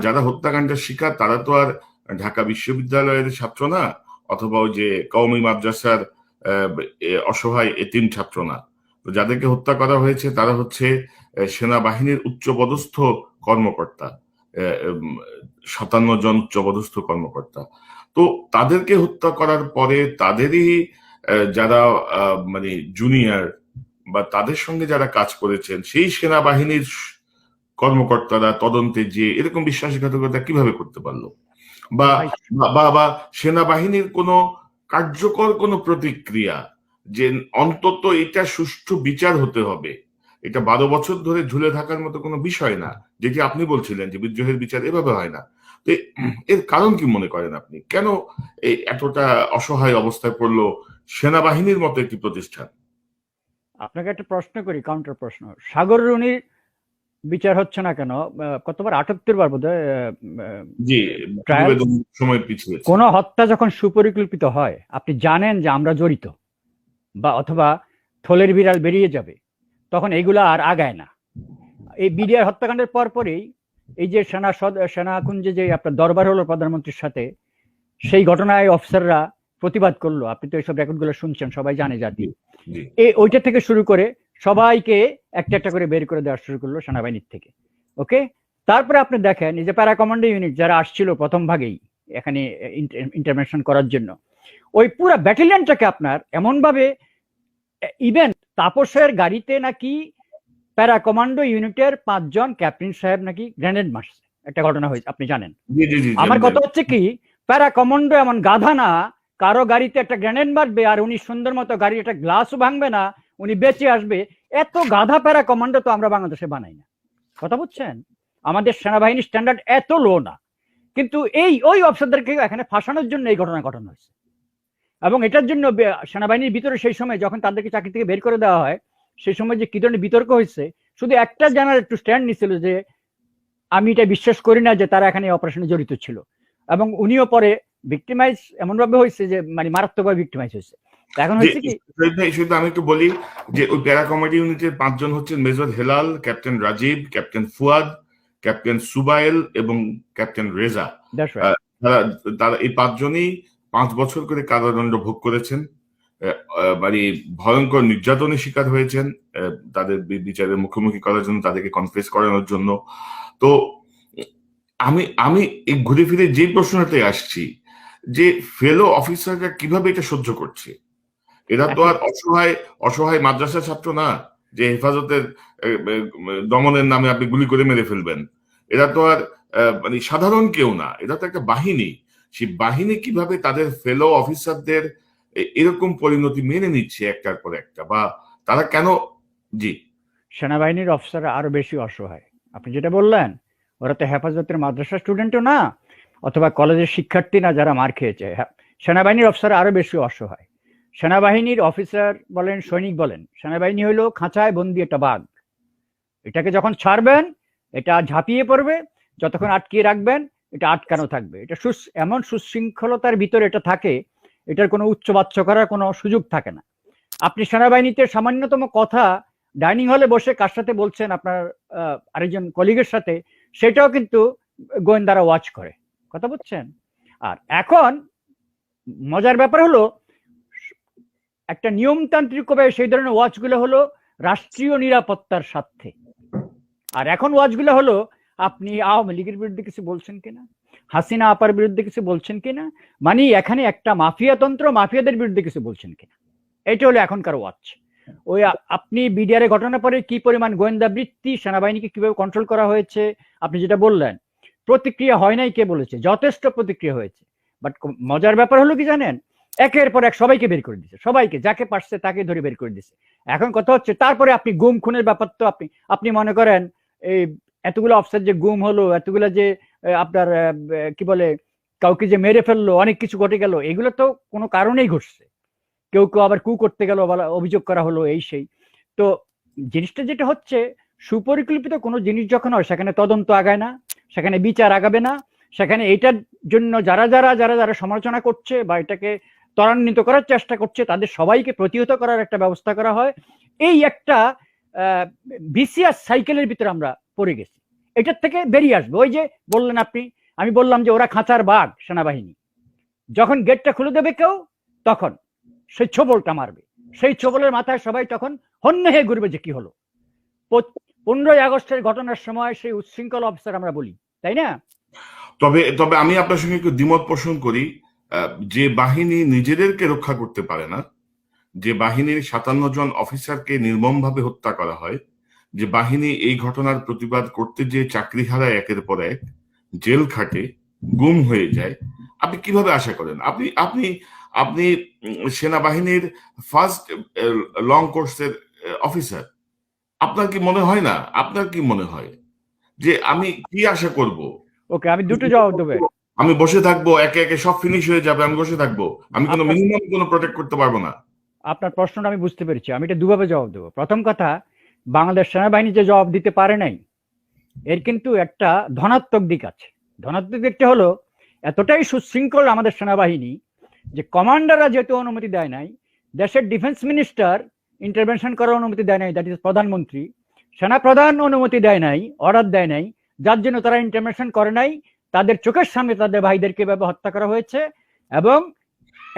যারা হত্যাকাণ্ডের শিকার তারা তো আর ঢাকা বিশ্ববিদ্যালয়ের ছাত্র না, অথবা ওই যে কওমি মাদ্রাসার অসহায় এতিম ছাত্র না। তো যাদেরকে হত্যা করা হয়েছে তারা হচ্ছে সেনাবাহিনীর উচ্চপদস্থ কর্মকর্তা, 57 জন উচ্চপদস্থ কর্মকর্তা। তো তাদেরকে হত্যা করার পরে তাদেরই যারা মানে জুনিয়র বা তাদের সঙ্গে যারা কাজ করেছেন সেই সেনাবাহিনীর কর্মকর্তারা তদন্তে যে এরকম বিশ্বাসঘাতকতা কিভাবে করতে পারলো? বা বা বা সেনাবাহিনীর কোনো কার্যকর কোনো প্রতিক্রিয়া যে অন্তত এটা সুষ্ঠু বিচার হতে হবে, এটা 12 বছর ধরে ঝুলে থাকার মতো কোনো বিষয় না, যেটি আপনি বলছিলেন যে বিদ্রোহের বিচার এভাবে হয় না। তো এর কারণ কি মনে করেন আপনি? কেন এতটা অসহায় অবস্থায় পড়লো সেনাবাহিনীর মতো একটি প্রতিষ্ঠান? আপনাকে একটা প্রশ্ন করি, কাউন্টার প্রশ্ন। সাগর রুনির বিচার হচ্ছে না কেন? কতবার 78 বার বোধ হয় জি, ট্রায়াল। সময় পিছিয়ে। কোন হত্যা যখন সুপরিকল্পিত হয়, আপনি জানেন যে আমরা জড়িত বা অথবা থলের বিড়াল বেরিয়ে যাবে, তখন এগুলা আর আগায় না। এই বিডিআর হত্যাকাণ্ডের পরপরই এই যে সেনাকুঞ্জে যে আপনার দরবার হলো প্রধানমন্ত্রীর সাথে, সেই ঘটনায় অফিসাররা প্রতিবাদ করলো। আপনি তো এইসব রেকর্ডগুলো শুনছেন, সবাই জানে জাতি। ওইটা থেকে শুরু করে সবাইকে একটা একটা করে বের করে দেওয়া শুরু করলো সেনাবাহিনীর থেকে। ওকে, তারপরে আপনি দেখেন এই যে প্যারা কমান্ডো ইউনিট যারা আসছিল প্রথম ভাগেই এখানে ইন্টারভেনশন করার জন্য, ওই পুরো ব্যাটালিয়নটাকে আপনার এমন ভাবে, ইভেন তাপসের গাড়িতে নাকি প্যারা কমান্ডো ইউনিটের 5 জন ক্যাপ্টেন সাহেব নাকি গ্রেনেড মারছে, একটা ঘটনা হয়েছে, আপনি জানেন। আমার কথা হচ্ছে কি, প্যারা কমান্ডো এমন গাধা না কারো গাড়িতে একটা গ্রেনেড মারবে আর উনি সুন্দর মতো গাড়ির একটা গ্লাসও ভাঙবে না, উনি বেঁচে আসবে। এত গাধা প্যারা কমান্ডো তো আমরা বাংলাদেশে বানাই না। কথা বুঝছেন? আমাদের সেনাবাহিনীর স্ট্যান্ডার্ড এত লো না। কিন্তু ওই অফিসারদেরকে এখানে ফাঁসানোর জন্য এই ঘটনা ঘটানো হয়েছে। এবং এটার জন্য সেনাবাহিনীর ভিতরে সেই সময় যখন তাদেরকে চাকরি থেকে বের করে দেওয়া হয়, সেই সময় যে কি ধরনের বিতর্ক হয়েছে, শুধু একটা জেনারেল একটু স্ট্যান্ড নিছিল যে আমি এটা বিশ্বাস করি না যে তারা এখানে অপারেশনে জড়িত ছিল। এবং উনিও পরে ভিক্টিমাইজ এমন ভাবে হয়েছে যে মানে মারাত্মকভাবে ভিক্টিমাইজ হয়েছে। এখন হচ্ছে কি, শুধু আমি একটু বলি যে ওই প্যারা কমান্ডো ইউনিটের 5 জন হচ্ছেন major Helal, captain Rajib, captain Fuad, captain Subail এবং ক্যাপ্টেন রেজা। তারা এই 5 জনই 5 বছর করে কারাদণ্ড ভোগ করেছেন, মানে ভয়ঙ্কর নির্যাতনের শিকার হয়েছেন তাদের বিচারের মুখোমুখি করার জন্য, তাদেরকে কনফেস করানোর জন্য। তো আমি এই ঘুরে ফিরে যে প্রশ্নটাতে আসছি যে ফেলো অফিসাররা কিভাবে এটা সহ্য করছে? এরা তো আর অসহায় মাদ্রাসা ছাত্র না যে হেফাজতের দমনের নামে আপনি গুলি করে মেরে ফেলবেন। এরা তো আর মানে সাধারণ কেউ না, এরা তো একটা বাহিনী। সেই বাহিনী কিভাবে তাদের ফেলো অফিসারদের এরকম পরিণতি মেনে নিচ্ছে একটার পর একটা? বা তারা কেন? জি, সেনাবাহিনীর অফিসাররা আরো বেশি অসহায়। আপনি যেটা বললেন, ওরা তো হেফাজতের মাদ্রাসা স্টুডেন্টও না অথবা কলেজের শিক্ষার্থী না যারা মার খেয়েছে। সেনাবাহিনীর অফিসার আরো বেশি অসহায়। সেনাবাহিনীর অফিসার বলেন, সৈনিক বলেন, সেনাবাহিনী হলো খাঁচায় বন্দি একটা বাঘ। এটাকে যখন ছাড়বেন এটা ঝাঁপিয়ে পড়বে, যতক্ষণ আটকিয়ে রাখবেন এটা আটকানো থাকবে। এটা এমন সুশৃঙ্খলতার ভিতরে এটা থাকে, এটার কোনো উচ্চবাচ্য করার কোনো সুযোগ থাকে না। আপনি সেনাবাহিনীতে সামান্যতম কথা ডাইনিং হলে বসে কার সাথে বলছেন, আপনার আরেকজন কলিগের সাথে, সেটাও কিন্তু গোয়েন্দারা ওয়াচ করে। কথা বুঝছেন? আর এখন মজার ব্যাপার হলো, একটা নিয়মতান্ত্রিকভাবে সেই ধরনের ওয়াচগুলো হলো রাষ্ট্রীয় নিরাপত্তার স্বার্থে। আর এখন ওয়াচগুলো হলো আপনি আওয়ামী লীগের বিরুদ্ধে কিছু বলছেন কিনা, হাসিনা আপার বিরুদ্ধে কিছু বলছেন কিনা, মানে এখানে একটা মাফিয়াতন্ত্র, মাফিয়াদের বিরুদ্ধে কিছু বলছেন কিনা। এটা হলো এখনকার ওয়াচ। ওই আপনি বিডিআর ঘটনা পরে কি পরিমাণ গোয়েন্দা বৃত্তি, সেনাবাহিনীকে কিভাবে কন্ট্রোল করা হয়েছে, আপনি যেটা বললেন, প্রতিক্রিয়া হয় নাই কে বলেছে? যথেষ্ট প্রতিক্রিয়া হয়েছে। বাট মজার ব্যাপার হলো কি জানেন, একের পর এক সবাইকে বের করে দিচ্ছে, সবাইকে যাকে পারছে তাকে ধরে বের করে দিচ্ছে। এখন কথা হচ্ছে তারপরে আপনি গুম খুনের ব্যাপার তো আপনি মনে করেন এই এতগুলো অফিসার যে গুম হলো, এতগুলো যে আপনার কি বলে কাউকে যে মেরে ফেললো, অনেক কিছু ঘটে গেল, এগুলো তো কোনো কারণেই ঘটছে। কেউ কেউ আবার কু করতে গেল, অভিযোগ করা হলো, এই সেই। তো জিনিসটা যেটা হচ্ছে, সুপরিকল্পিত কোনো জিনিস যখন হয় সেখানে তদন্ত আগায় না, সেখানে বিচার আগাবে না, সেখানে এটার জন্য যারা যারা যারা যারা সমালোচনা করছে বা এটাকে ত্বরান্বিত করার চেষ্টা করছে তাদের সবাইকে প্রতিহত করার একটা ব্যবস্থা করা হয়। এই একটা ভিসিয়াস সাইকেলের ভিতরে আমরা পড়ে গেছি। এটার থেকে বেরিয়ে আসবো। ওই যে বললেন আপনি, আমি বললাম যে ওরা খাঁচার বাঘ সেনাবাহিনী, যখন গেটটা খুলে দেবে কেউ তখন সেই ছোবলটা মারবে, সেই ছোবলের মাথায় সবাই তখন হন্য হয়ে ঘুরবে যে কি হলো। 15ই আগস্টের ঘটনার সময় সেই উচ্ছৃঙ্খল অফিসার আমরা বলি, তাই না? তবে আমি আপনার সঙ্গে একটু দ্বিমত পোষণ করি। যে বাহিনী নিজেদেরকে রক্ষা করতে পারে না, যে বাহিনীর 57 জন অফিসারকে নির্মমভাবে হত্যা করা হয়, যে বাহিনী এই ঘটনার প্রতিবাদ করতে যে চাকরি হারায়, একের পর এক জেল খাটে, গুম হয়ে যায়, আপনি কিভাবে আশা করেন? আপনি আপনি আপনি সেনাবাহিনীর ফার্স্ট লং কোর্সের অফিসার, আপনার কি মনে হয় না, আপনার কি মনে হয় যে আমি কি আশা করব? ওকে, আমি দুটো জবাব দেবো। আমি বসে থাকবো, একে একে সব ফিনিশ হয়ে যাবে, আমি বসে থাকবো, আমি কোনো মিনিমাম কোনো প্রোটেক্ট করতে পারবো না? আপনার প্রশ্নটা আমি বুঝতে পেরেছি, আমি এটা দুভাবে জবাব দেবো। প্রথম কথা, বাংলাদেশ সেনাবাহিনী যে জবাব দিতে পারে নাই, এর কিন্তু একটা ধনাত্মক দিক আছে। ধনাত্মক দিকটা হলো এতটাই সুশৃঙ্খল আমাদের সেনাবাহিনী যে কমান্ডাররা যেহেতু অনুমতি দেয় নাই, দেশের ডিফেন্স মিনিস্টার ইন্টারভেনশন করার অনুমতি দেয় নাই, দ্যাট ইজ প্রধানমন্ত্রী, সেনা প্রধান অনুমতি দেয় নাই, অর্ডার দেয় নাই, যার জন্য তারা ইন্টারভেনশন করে নাই। তাদের চোখের সামনে তাদের ভাইদেরকে এভাবে হত্যা করা হয়েছে এবং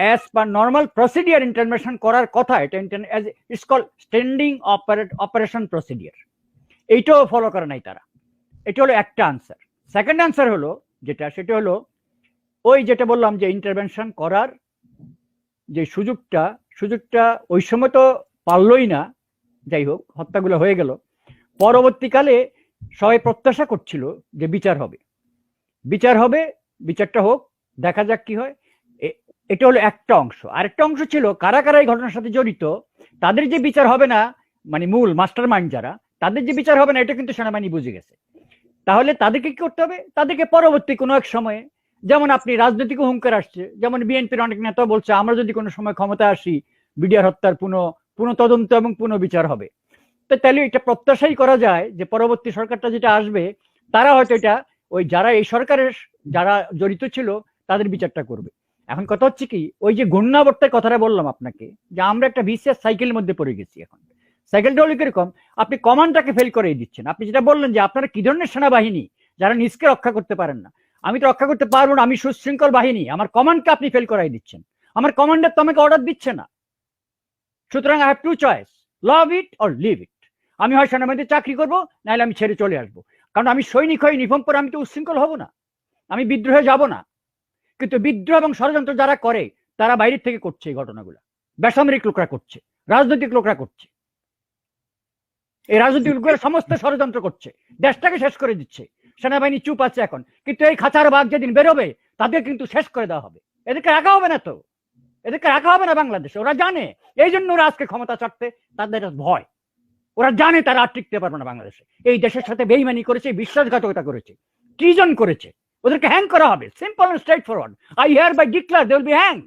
as per normal procedure intervention করার কথা, এটা it's called standing operation procedure, এইটাও ফলো করে নাই তারা। এটা হলো একটা আনসার। সেকেন্ড আনসার হলো সেটা হলো ওই যেটা বললাম যে ইন্টারভেনশন করার যে সুযোগটা ওই সময় তো পারলই না। যাই হোক, হত্যাগুলো হয়ে গেল। পরবর্তীকালে সবাই প্রত্যাশা করছিল যে বিচার হবে, বিচারটা হোক, দেখা যাক কি হয়। এটা হলো একটা অংশ। আরেকটা অংশ ছিল কারা কারা এই ঘটনার সাথে জড়িত, তাদের যে বিচার হবে না, মানে মূল মাস্টার মাইন্ড যারা, তাদের যে বিচার হবে না, এটা কিন্তু সেনাবাহিনী বুঝে গেছে। তাহলে তাদেরকে কি করতে হবে? তাদেরকে পরবর্তী কোনো এক সময়ে, যেমন আপনি রাজনৈতিক হুঙ্কার আসছে, যেমন বিএনপির অনেক নেতা বলছে আমরা যদি কোনো সময় ক্ষমতা আসি, বিডিআর হত্যার পুনঃ তদন্ত এবং পুনঃবিচার হবে। তো তাহলে এটা প্রত্যাশাই করা যায় যে পরবর্তী সরকারটা যেটা আসবে, তারা হয়তো এটা ওই যারা এই সরকারের যারা জড়িত ছিল তাদের বিচারটা করবে। এখন কথা হচ্ছে কি, ওই যে ঘূর্ণাবর্তের কথাটা বললাম আপনাকে, যে আমরা একটা ভিসিয়াস সাইকেলের মধ্যে পড়ে গেছি। এখন সাইকেলটা হলো কিরকম, আপনি কমান্ডটাকে ফেল করে দিচ্ছেন। আপনি যেটা বললেন যে আপনারা কি ধরনের সেনাবাহিনী যারা নিজকে রক্ষা করতে পারেন না, আমি তো রক্ষা করতে পারবো না, আমি সুশৃঙ্খল বাহিনী, আমার কমান্ডকে আপনি ফেল করাই দিচ্ছেন। আমার কমান্ডার তো আমাকে অর্ডার দিচ্ছে না। সুতরাং I have to choice, love it or leave it. আমি হয় সেনাবাহিনীতে চাকরি করবো, নাহলে আমি ছেড়ে চলে আসবো। কারণ আমি সৈনিক হয়ে ইউনিফর্ম পরে আমি তো উচ্ছৃঙ্খল হব না, আমি বিদ্রোহে যাব না। কিন্তু বিদ্রোহ এবং ষড়যন্ত্র যারা করে তারা বাইরের থেকে করছে এই ঘটনাগুলো, বেসামরিক লোকরা করছে, রাজনৈতিক লোকরা করছে। এই রাজনৈতিক লোকরা সমস্ত ষড়যন্ত্র করছে, দেশটাকে শেষ করে দিচ্ছে। সেনাবাহিনী চুপ আছে এখন, কিন্তু এই খাঁচার বাঘ যেদিন বেরোবে তাদের কিন্তু শেষ করে দেওয়া হবে। এদেরকে রাখা হবে না, তো এদেরকে রাখা হবে না বাংলাদেশে। ওরা জানে, এই জন্য ওরা আজকে ক্ষমতা ছাড়তে তাদের ভয়। ওরা জানে তারা আর টিকতে পারবে না বাংলাদেশে। এই দেশের সাথে বেইমানি করেছে, বিশ্বাসঘাতকতা করেছে, ট্রিজন করেছে, ওদেরকে হ্যাং করা হবে। Simple and straightforward. I hereby declare they will be hanged.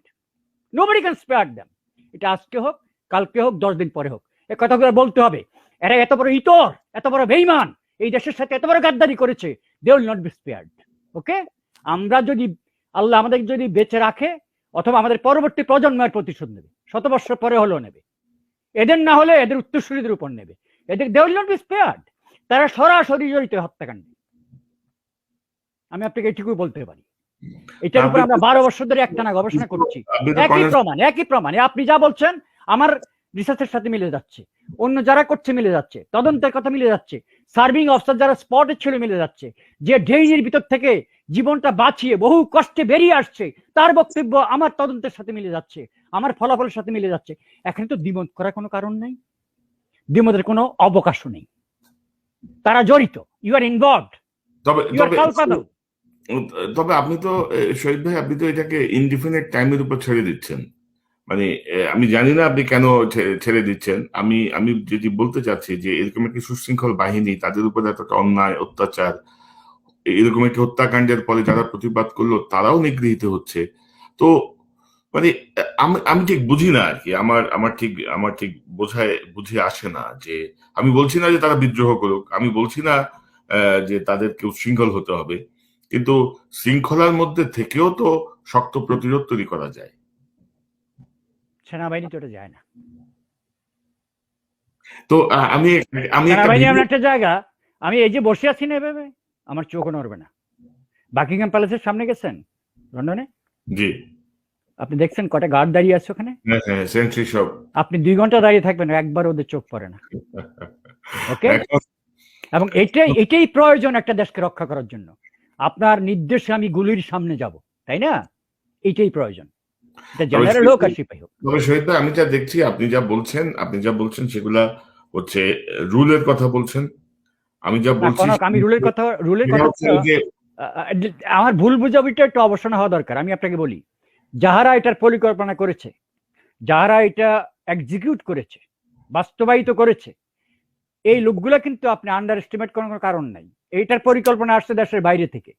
Nobody can spare them. এটা আজকে হোক, কালকে হোক, 10 দিন পরে হোক, এই কথাগুলো বলতে হবে। এরা এত বড় ইতর, এত বড় বেইমান, এই দেশের সাথে এত বড় গাদ্দারি করেছে, they will not be spared. Okay, আমরা যদি আল্লাহ আমাদের যদি বেঁচে রাখে, অথবা আমাদের পরবর্তী প্রজন্মের প্রতিশোধ নেবে, 100 বছর পরে হলেও নেবে। এদের না হলে এদের উত্তরসূরিদের উপর নেবে। এদের they will not be spared. তারা সরাসরি জড়িত হত্যাকাণ্ডে। আমি আপনাকে এটুকুই বলতে পারি। এটার উপর আমরা 12 বছর ধরে একটানা গবেষণা করছি। একই প্রমাণ আপনি যা বলছেন আমার রিসার্চের সাথে মিলে যাচ্ছে, অন্য যারা করছে মিলে যাচ্ছে, তদন্তের কথা মিলে যাচ্ছে, সার্ভিং অফিসার যারা স্পটে ছিল মিলে যাচ্ছে, যে ঢেইয়ের ভিতর থেকে জীবনটা বাঁচিয়ে বহু কষ্টে বেরিয়ে আসছে, তার বক্তব্য আমার তদন্তের সাথে মিলে যাচ্ছে, আমার ফলাফলের সাথে মিলে যাচ্ছে। এখানে তো দ্বিমত করার কোনো কারণ নেই, দ্বিমতের কোনো অবকাশও নেই। তারা জড়িত, you are involved, you are culpable. তবে আপনি তো শহীদ ভাই, আপনি তো এটাকে ইনডিফিনিট টাইমের উপর ছেড়ে দিচ্ছেন। মানে আমি জানি না আপনি কেন ছেড়ে দিচ্ছেন। আমি আমি যেটি বলতে চাচ্ছি যে এরকম একটি সুশৃঙ্খল বাহিনী, তাদের উপর এতটা অন্যায় অত্যাচার, এরকম একটি হত্যাকাণ্ডের ফলে যারা প্রতিবাদ করলো তারাও নিগৃহীত হচ্ছে। তো মানে আমি আমি ঠিক বুঝি না আর কি, আমার ঠিক বুঝে আসে না যে, আমি বলছি না যে তারা বিদ্রোহ করুক, আমি বলছি না যে তাদেরকে উচ্ছৃঙ্খল হতে হবে, কিন্তু শৃঙ্খলার মধ্যে থেকেও তো শক্ত প্রতিরোধ তৈরি করা যায়। সেনাবাহিনী তো এটা যায় না। তো আমি আমি একটা সেনাবাহিনী এমন একটা জায়গা, আমি এই যে বসে আছি না এভাবে, আমার চোখও নড়বে না। বাকিংহাম প্যালেসের সামনে গেছেন লন্ডনে? জি, আপনি দেখছেন কটা গার্ড দাঁড়িয়ে আছে ওখানে? হ্যাঁ হ্যাঁ, সেন্ট্রি সব। আপনি 2 ঘন্টা দাঁড়িয়ে থাকবেন, একবার ওদের চোখ পড়ে না। ওকে, এবং এটাই প্রয়োজন একটা দেশকে রক্ষা করার জন্য। আপনার নির্দেশে আমি গুলির সামনে যাব, তাই না? এটাই প্রয়োজন, এটা জেনারেল হোক আর সিপাহী হোক। তবে শহীদ ভাই, আমি যা দেখছি আপনি যা বলছেন সেগুলা হচ্ছে রুলের কথা বলছেন। আমি যা বলছি আমি রুলের কথা আমার ভুল বুঝাবুঝিটা একটু অবসান হওয়া দরকার। আমি আপনাকে বলি, যাহারা এটার পরিকল্পনা করেছে, যাহারা এটা এক্সিকিউট করেছে, বাস্তবায়িত করেছে, এই লোকগুলা কিন্তু আপনি আন্ডার এস্টিমেট করার কোনো কারণ নাই। এইটার পরিকল্পনা আসছে দেশের বাইরে থেকে,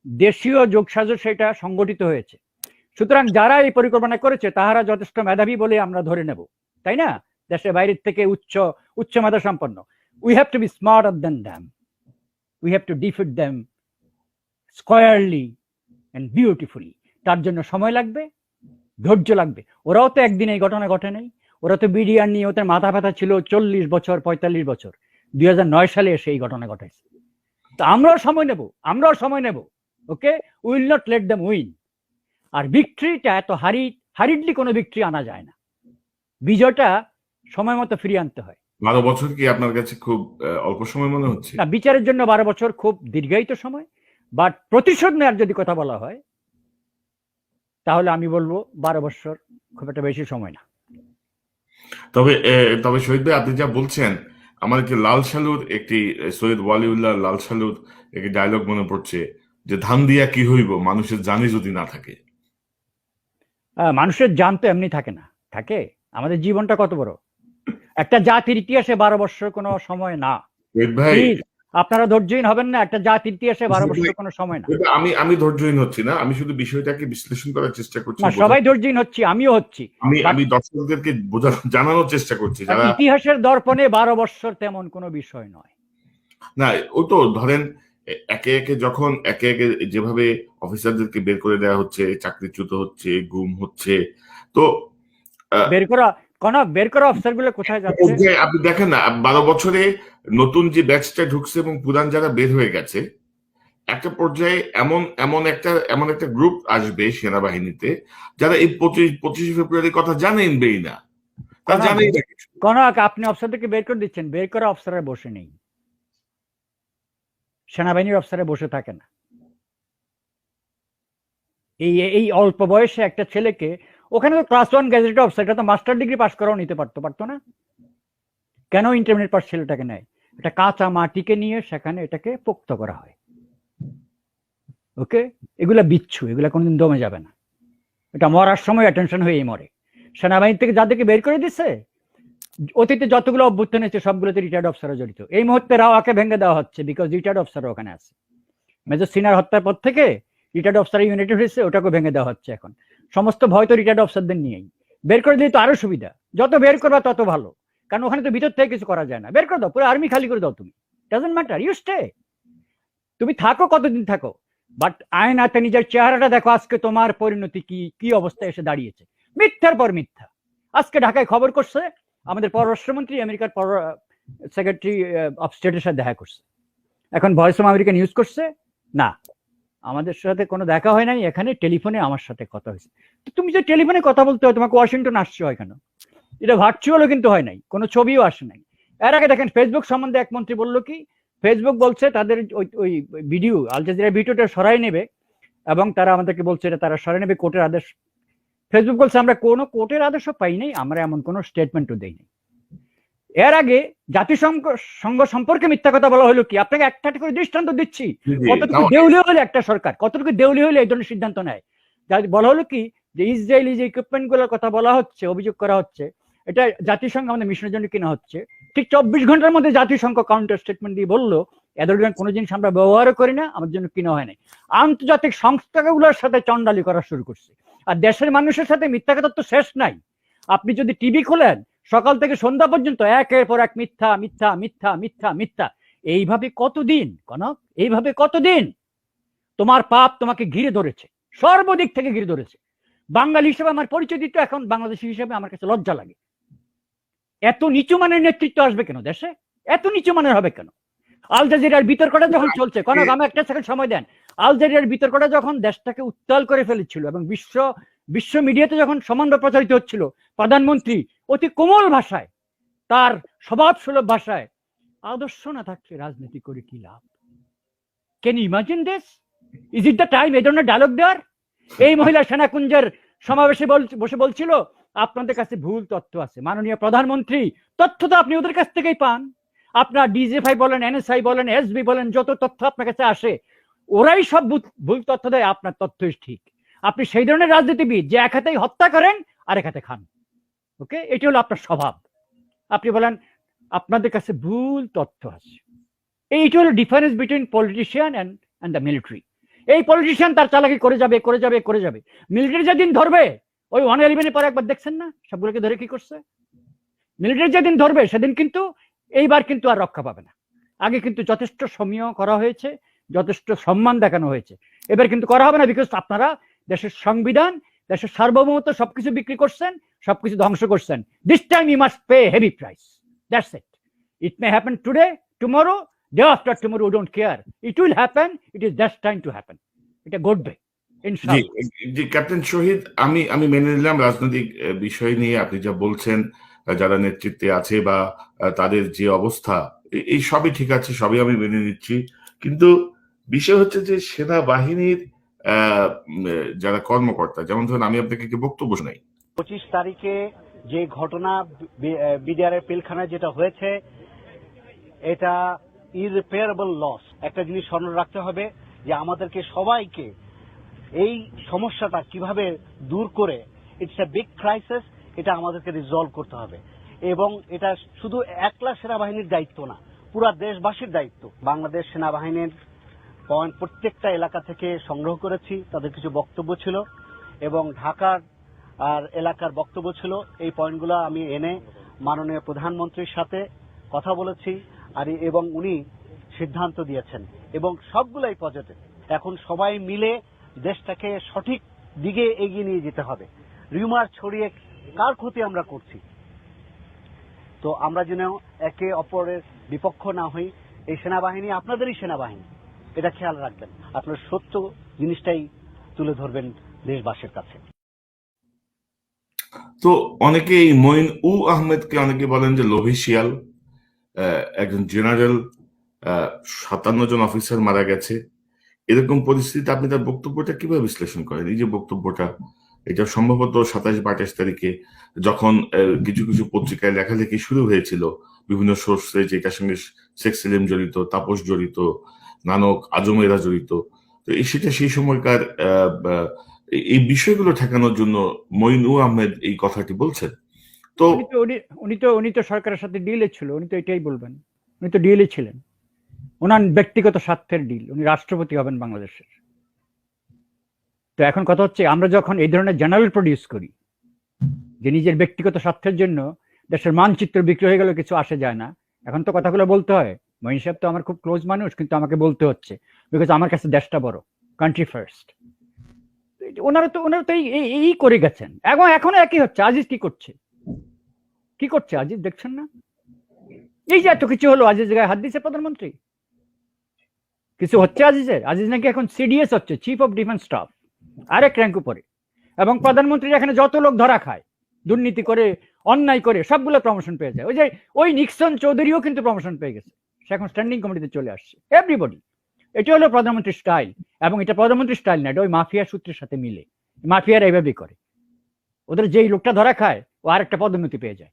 দেশীয় যোগসাজশ সেটা সংগঠিত হয়েছে। সুতরাং যারা এই পরিকল্পনা করেছে তাহারা যথেষ্ট মেধাবী বলে আমরা ধরে নেব, তাই না? দেশের বাইরের থেকে উচ্চ মেধা সম্পন্ন। We have to be smarter than them, we have to defeat them squarely and beautifully. তার জন্য সময় লাগবে, ধৈর্য লাগবে। ওরাও তো একদিন এই ঘটনা ঘটে নাই। ওরা তো বিডিআর নিয়ে ওদের মাথা ব্যথা ছিল 40 বছর 45 বছর। 2009 সালে এসে এই ঘটনা ঘটাইছে। তো আমরাও সময় নেব। Okay, will not let them win. আর ভিক্টরিটা এত হারিডলি কোনো ভিক্টরি আনা যায় না। বিজয়টা সময় মতো ফিরিয়ে আনতে হয়। 12 বছর কি আপনার কাছে খুব অল্প সময় মনে হচ্ছে? না, বিচারের জন্য 12 বছর খুব দীর্ঘায়িত সময়, বাট প্রতিশোধ নেওয়ার যদি কথা বলা হয় তাহলে আমি বলবো 12 বছর খুব একটা বেশি সময় না। তবে শহীদ ভাই, আপনি যা বলছেন, আমার কি লাল সালুর একটি সৈয়দ ওয়ালিউল্লাহ লাল সালুর একটি ডায়লগ মনে পড়ছে, যে ধান দিয়া কি হইব মানুষের জানি যদি না থাকে। মানুষের জান তো এমনি থাকে না, থাকে। আমাদের জীবনটা কত বড়, একটা জাতির ইতিহাসে 12 বছর কোনো সময় না। শহীদ ভাই, আপনারা ধৈর্যহীন হবেন না, একটা জাতির ইতিহাসে 12 বছর কোনো সময় না। আমি ধৈর্যহীন হচ্ছি না, আমি শুধু বিষয়টাকে বিশ্লেষণ করার চেষ্টা করছি। সবাই ধৈর্যহীন হচ্ছি, আমিও হচ্ছি। আমি দর্শকদেরকে জানানোর চেষ্টা করছি যারা ইতিহাসের দর্পণে 12 বছর তেমন কোনো বিষয় নয়। না, ও তো ধরেন একে একে যেভাবে অফিসারদেরকে বের করে দেওয়া হচ্ছে, চাকরিচ্যুত হচ্ছে, গুম হচ্ছে, তো বের করা অফিসার গুলো কোথায় যাচ্ছে? আপনি দেখেন না, 12 বছরে নতুন যে ব্যাচটা ঢুকছে এবং পুরান যারা বের হয়ে গেছে, একটা পর্যায়ে এমন একটা গ্রুপ আসবে সেনাবাহিনীতে যারা এই 25 ফেব্রুয়ারির কথা জানেনই না। তারা জানেই না কিছু। আপনি অফিসারদেরকে বের করে দিচ্ছেন, বের করা অফিসাররা বসে নেই, সেনাবাহিনীর অফিসারে বসে থাকে না। এই অল্প বয়সে একটা ছেলেকে, ওখানে তো ক্লাস 1 গ্যাজেট অফিসার, এটা তো মাস্টার ডিগ্রি পাস করাও নিতে পারতো না। কেন ইন্টারমিডিয়েট পাস ছেলেটাকে নেয়? এটা কাঁচা মাটিকে নিয়ে সেখানে এটাকে পোক্ত করা হয়। ওকে, এগুলা বিচ্ছু, এগুলা কোনদিন দমে যাবে না। এটা মরার সময় অ্যাটেনশন হয়েই মরে। সেনাবাহিনী থেকে যাদেরকে বের করে দিচ্ছে, অতীতে যতগুলো অভ্যুত্থান হয়েছে সবগুলোতে রিটায়ার্ড অফিসাররা জড়িত। এই মুহূর্তে রাওয়াকে ভেঙে দেওয়া হচ্ছে বিকজ রিটায়ার্ড অফিসার ওখানে আছে। মেজর সিনার হত্যার পর থেকে রিটায়ার্ড অফিসার ইউনাইটেড হয়েছে, ওটাকে ভেঙে দেওয়া হচ্ছে। এখন সমস্ত ভয় তো রিটায়ার্ড অফিসারদের নিয়েই। বের করে দিলে তো আরো সুবিধা, যত বের করবা তত ভালো, কারণ ওখানে তো ভিতর থেকে কিছু করা যায় না। বের করে দাও, পুরো আর্মি খালি করে দাও, তুমি ডাজন্ট ম্যাটার, ইউ স্টে। তুমি থাকো কতদিন থাকো, বাট আয়নাতে নিজের চেহারাটা দেখো, আজকে তোমার পরিণতি কি অবস্থায় এসে দাঁড়িয়েছে। মিথ্যার পর মিথ্যা। আজকে ঢাকায় খবর করছে আমাদের পররাষ্ট্রমন্ত্রী আমেরিকার সেক্রেটারি অফ স্টেটের সাথে দেখা করছে। এখন ভয়েস অফ আমেরিকা নিউজ করছে না, আমাদের সাথে কোনো দেখা হয় নাই, এখানে টেলিফোনে আমার সাথে কথা হয়েছে। তো তুমি যে টেলিফোনে কথা বলতে হয়, তোমাকে ওয়াশিংটন আসছে হয় কেন? এটা ভার্চুয়ালও কিন্তু হয় নাই, কোনো ছবিও আসে নাই। এর আগে দেখেন ফেসবুক সম্বন্ধে এক মন্ত্রী বললো কি, ফেসবুক বলছে তাদের ওই ভিডিও আল জাজিরার ভিডিওটা সরাই নেবে, এবং তারা আমাদেরকে বলছে এটা তারা সরাই নেবে কোর্টের আদেশ। ফেসবুক বলছে আমরা কোনো কোর্টের আদেশও পাই নাই, আমরা এমন কোনো স্টেটমেন্টও দেই নাই। এর আগে জাতিসংঘ সম্পর্কে মিথ্যা কথা বলা হলো কি, আপনাকে একটা করে দৃষ্টান্ত দিচ্ছি, কতটুকু দেউলিয়া হলে একটা সরকার, কতটুকু দেউলিয়া হলে এই ধরনের সিদ্ধান্ত নেয়। বলা হলো কি, যে ইসরায়েলি যে ইকুইপমেন্ট গুলোর কথা বলা হচ্ছে, অভিযোগ করা হচ্ছে, এটা জাতিসংঘ আমাদের মিশনের জন্য কিনা হচ্ছে, ঠিক 24 ঘন্টার মধ্যে জাতিসংঘ কাউন্টার স্টেটমেন্ট দিয়ে বললো এদের কোনো জিনিস আমরা ব্যবহারও করি না, আমাদের জন্য কিনা হয় নাই। আন্তর্জাতিক সংস্থাগুলোর সাথে চন্ডালি করা শুরু করছে। আর দেশের মানুষের সাথে মিথ্যা কথা তো শেষ নাই। আপনি যদি টিভি খোলেন সকাল থেকে সন্ধ্যা পর্যন্ত একের পর এক মিথ্যা মিথ্যা মিথ্যা মিথ্যা মিথ্যা। এইভাবে কতদিন কনক, এইভাবে কতদিন? তোমার পাপ তোমাকে ঘিরে ধরেছে, সর্বদিক থেকে ঘিরে ধরেছে। বাঙালি হিসেবে আমার পরিচয় দিতে এখন বাংলাদেশি হিসেবে আমার কাছে লজ্জা লাগে। এত নিচু মানের নেতৃত্ব আসবে কেন দেশে? এত নিচু মানের হবে কেন? আল জাজিরার বিতর্কটা যখন চলছে, কনক আমি একটা সেকেন্ড সময় দেন, আল জাজিরার বিতর্কটা যখন দেশটাকে উত্তাল করে ফেলেছিল এবং বিশ্ব মিডিয়াতে যখন সমানভাবে প্রচারিত হচ্ছিল, প্রধানমন্ত্রী অতি কোমল ভাষায়, তার স্বভাব সুলভ ভাষায়, আদর্শ না থাকলে রাজনীতি করে কি লাভ? Can you imagine this? Is it the time এই ধরনের ডায়লগ দেওয়ার? এই মহিলা সেনাকুঞ্জের সমাবেশে বসে বলছিল আপনাদের কাছে ভুল তথ্য আছে। মাননীয় প্রধানমন্ত্রী, তথ্য তো আপনি ওদের কাছ থেকেই পান। আপনার ডিজিএফআই বলেন, এনএসআই বলেন, এসবি বলেন, যত তথ্য আপনার কাছে আসে ওরাই সব ভুল তথ্য দেয়, আপনার তথ্যই ঠিক। আপনি সেই ধরনের রাজনীতিবিদ যে এক হাতেই হত্যা করেন আর এক হাতে খান। ওকে, এটি হলো আপনার স্বভাব। আপনি বলেন আপনাদের কাছে ভুল তথ্য আছে। এইটি হলো difference between politician and the military. এই পলিটিশিয়ান তার চালাকি করে যাবে করে যাবে করে যাবে, মিলিটারি যেদিন ধরবে, ওই 111-এর পরে একবার দেখছেন না সবগুলোকে ধরে কি করছে? মিলিটারি যেদিন ধরবে সেদিন কিন্তু এইবার কিন্তু আর রক্ষা পাবে না। আগে কিন্তু যথেষ্ট সমীহ করা হয়েছে, যথেষ্ট সম্মান দেখানো হয়েছে, এবার কিন্তু করা হবে না। বিকজ আপনারা দেশের সংবিধান, দেশের সার্বভৌমত্ব সবকিছু বিক্রি করছেন, সবকিছু ধ্বংস করছেন। This time you must pay heavy price, that's it. It may happen today, tomorrow, day after tomorrow, we don't care, it will happen, it is just time to happen. এটা ঘটবে ইনশাআল্লাহ। জি ক্যাপ্টেন শহীদ, আমি মেনে নিলাম রাজনৈতিক বিষয় নিয়ে আপনি যা বলছেন, যারা নেতৃত্বে আছে বা তাদের যে অবস্থা, এই সবই ঠিক আছে, সবই আমি মেনে নিচ্ছি। কিন্তু বিষয় হচ্ছে যে সেনাবাহিনীর যারা কর্মকর্তা, যেমন ধরুন আমি আপনাকে একটি বক্তব্য শোনাই। 25 তারিখে যে ঘটনা বিডিআর এর পিলখানায় যেটা হয়েছে, এটা ইররিপেয়ারেবল লস। একটা জিনিস স্মরণ রাখতে হবে যে আমাদেরকে সবাইকে এই সমস্যাটা কিভাবে দূর করে, ইটস এ বিগ ক্রাইসিস, এটা আমাদেরকে রিজলভ করতে হবে। এবং এটা শুধু একলা সেনাবাহিনীর দায়িত্ব না, পুরা দেশবাসীর দায়িত্ব। বাংলাদেশ সেনাবাহিনীর পয়েন্ট প্রত্যেকটা এলাকা থেকে সংগ্রহ করেছি, তাদের কিছু বক্তব্য ছিল এবং ঢাকার আর এলাকার বক্তব্য ছিল। এই পয়েন্টগুলো আমি এনে মাননীয় প্রধানমন্ত্রীর সাথে কথা বলেছি এবং উনি সিদ্ধান্ত দিয়েছেন এবং সবগুলাই পজিটিভ। এখন সবাই মিলে দেশটাকে সঠিক দিকে এগিয়ে নিয়ে যেতে হবে। রিউমার ছড়িয়ে কার ক্ষতি আমরা করছি? তো আমরা যেন একে অপরের বিপক্ষ না হই। এই সেনাবাহিনী আপনাদেরই সেনাবাহিনী, এটা খেয়াল রাখবেন। আপনার সত্য জিনিসটাই তুলে ধরবেন দেশবাসীর কাছে। তো অনেকে এই মঈন উ আহমেদকে অনেকে বলেন যে লোভী শিয়াল, একজন জেনারেল, 57 জন অফিসার মারা গেছে। এরকম পরিস্থিতিতে আপনি তার বক্তব্যটা কিভাবে বিশ্লেষণ করেন? এই যে বক্তব্যটা, এটা সম্ভবত 27-28 তারিখে যখন কিছু কিছু পত্রিকায় লেখালেখি শুরু হয়েছিল বিভিন্ন সোর্সে, যে এটার সঙ্গে শেখ সেলিম জড়িত, তাপস জড়িত, নানক, আজমেরা জড়িত। তো সেটা সেই সময়কার এই বিষয়গুলো ঠেকানোর জন্য মঈন উ আহমেদ এই কথাটি বলছেন। তো উনি তো সরকারের সাথে ডিলে ছিল, উনি তো এটাই বলবেন। উনি তো ডিলে ছিলেন, ওনার ব্যক্তিগত স্বার্থের ডিল। উনি রাষ্ট্রপতি হবেন বাংলাদেশের। তো এখন কথা হচ্ছে, আমরা যখন এই ধরনের জেনারেল প্রডিউস করি যে নিজের ব্যক্তিগত স্বার্থের জন্য দেশের মানচিত্র বিক্রি হয়ে গেল, কিছু আসে যায় না, এখন তো কথাগুলো বলতে হয়। মঈন সাহেব তো আমার খুব ক্লোজ মানুষ, কিন্তু আমাকে বলতে হচ্ছে, বিকজ আমার কাছে দেশটা বড়, কান্ট্রি ফার্স্ট। ওনারা তো এই করে গেছেন, এখনো একই হচ্ছে। আজিজ কি করছে আজিজ দেখছেন না? এই যে এত কিছু হলো, আজিজ গায়ে হাত দিয়েছে প্রধানমন্ত্রী, কিছু হচ্ছে আজিজ নাকি এখন সিডিএস হচ্ছে, চিফ অফ ডিফেন্স স্টাফ, আরেক র্যাঙ্ক উপরে। এবং প্রধানমন্ত্রীর এখানে যত লোক ধরা খায়, দুর্নীতি করে, অন্যায় করে, সবগুলো প্রমোশন পেয়ে যায়। ওই নিক্সন চৌধুরীও কিন্তু প্রমোশন পেয়ে গেছে, সে এখন স্ট্যান্ডিং কমিটিতে চলে আসছে। এভরিবডি, এটা হলো প্রধানমন্ত্রীর স্টাইল। এবং এটা প্রধানমন্ত্রীর স্টাইল না, এটা ওই মাফিয়া সূত্রের সাথে মিলে। মাফিয়ারা এইভাবেই করে, ওদের যেই লোকটা ধরা খায় ও আরেকটা পদোন্নতি পেয়ে যায়।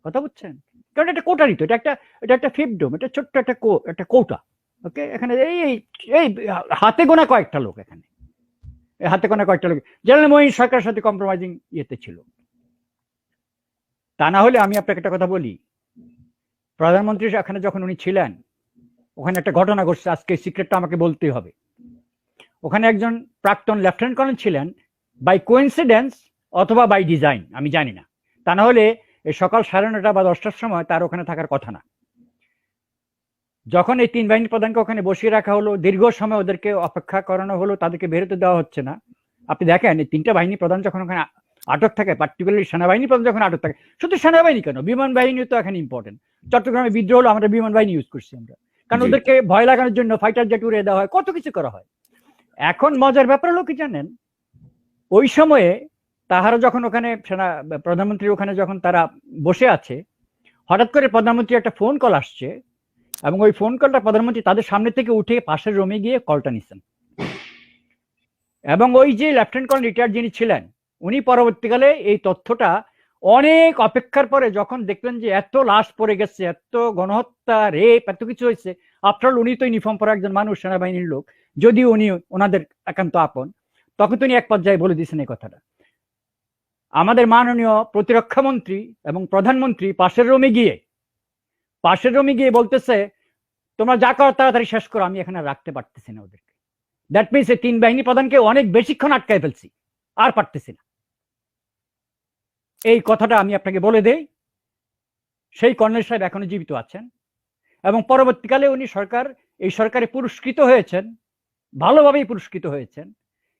কথা বুঝছেন? কারণ এটা কোটারিত, এটা একটা ফিফডম, এটা ছোট্ট একটা কোটা। ওকে, এখানে এই হাতে গোনা কয়েকটা লোক এখানে। হাতে কোনা কয়েকটা লোক জেনারেল মঈন সরকারের সাথে কম্প্রোমাইজিং ইয়েতে ছিল। তা না হলে আমি আপনাকে একটা কথা বলি, প্রধানমন্ত্রী এখানে যখন উনি ছিলেন, ওখানে একটা ঘটনা ঘটছে, আজকে সিক্রেটটা আমাকে বলতেই হবে। ওখানে একজন প্রাক্তন লেফটেন্যান্ট কর্নেল ছিলেন, বাই কোইন্সিডেন্স অথবা বাই ডিজাইন আমি জানি না, তা না হলে এই সকাল 9:30 বা 10টার সময় তার ওখানে থাকার কথা না। যখন এই 3 বাহিনী প্রধানকে ওখানে বসিয়ে রাখা হলো, দীর্ঘ সময় ওদেরকে অপেক্ষা করানো হলো, তাদেরকে বেরোতে দেওয়া হচ্ছে না। আপনি দেখেন এই 3টা বাহিনী প্রধান যখন ওখানে আটক থাকে, পার্টিকুলারলি সেনাবাহিনী প্রধান যখন আটক থাকে, শুধু সেনাবাহিনী কেন, বিমান বাহিনী তো এখানে ইম্পর্টেন্ট। চট্টগ্রামে বিদ্রোহ হলো, আমরা বিমান বাহিনী ইউজ করছি আমরা, কারণ ওদেরকে ভয় লাগানোর জন্য ফাইটার জেট উড়িয়ে দেওয়া হয়, কত কিছু করা হয়। এখন মজার ব্যাপার হলো কি জানেন, ওই সময়ে তাহারা যখন ওখানে প্রধানমন্ত্রীর ওখানে যখন তারা বসে আছে, হঠাৎ করে প্রধানমন্ত্রী একটা ফোন কল আসছে, এবং ওই ফোন কলটা প্রধানমন্ত্রী তাদের সামনে থেকে উঠে পাশের রুমে গিয়ে কলটা নিচ্ছেন। এবং ওই যে লেফটেন্যান্ট কর্নেল রিটায়ার্ড যিনি ছিলেন, উনি পরবর্তীকালে এই তথ্যটা অনেক অপেক্ষার পরে যখন দেখলেন যে এত লাশ পড়ে গেছে, এত গণহত্যা, রেপ, এত কিছু হয়েছে, আফটার উনি তো ইউনিফর্ম পরা একজন মানুষ, সেনাবাহিনীর লোক, যদিও উনি ওনাদের একান্ত আপন, তখন তিনি এক পর্যায়ে বলে দিয়েছেন এই কথাটা। আমাদের মাননীয় প্রতিরক্ষা মন্ত্রী এবং প্রধানমন্ত্রী পাশের রুমে গিয়ে বলতেছে, তোমরা যা করো তাড়াতাড়ি শেষ করো, আমি এখানে রাখতে পারতেছি না ওদেরকে। দ্যাট মিনস এই 3 বাহিনী প্রধানকে অনেক বেশিক্ষণ আটকায় ফেলছি, আর পারতেছি না। এই কথাটা আমি আপনাকে বলে দেই, সেই কর্নেল সাহেব এখনো জীবিত আছেন, এবং পরবর্তীকালে উনি এই সরকারে পুরস্কৃত হয়েছেন, ভালোভাবেই পুরস্কৃত হয়েছেন,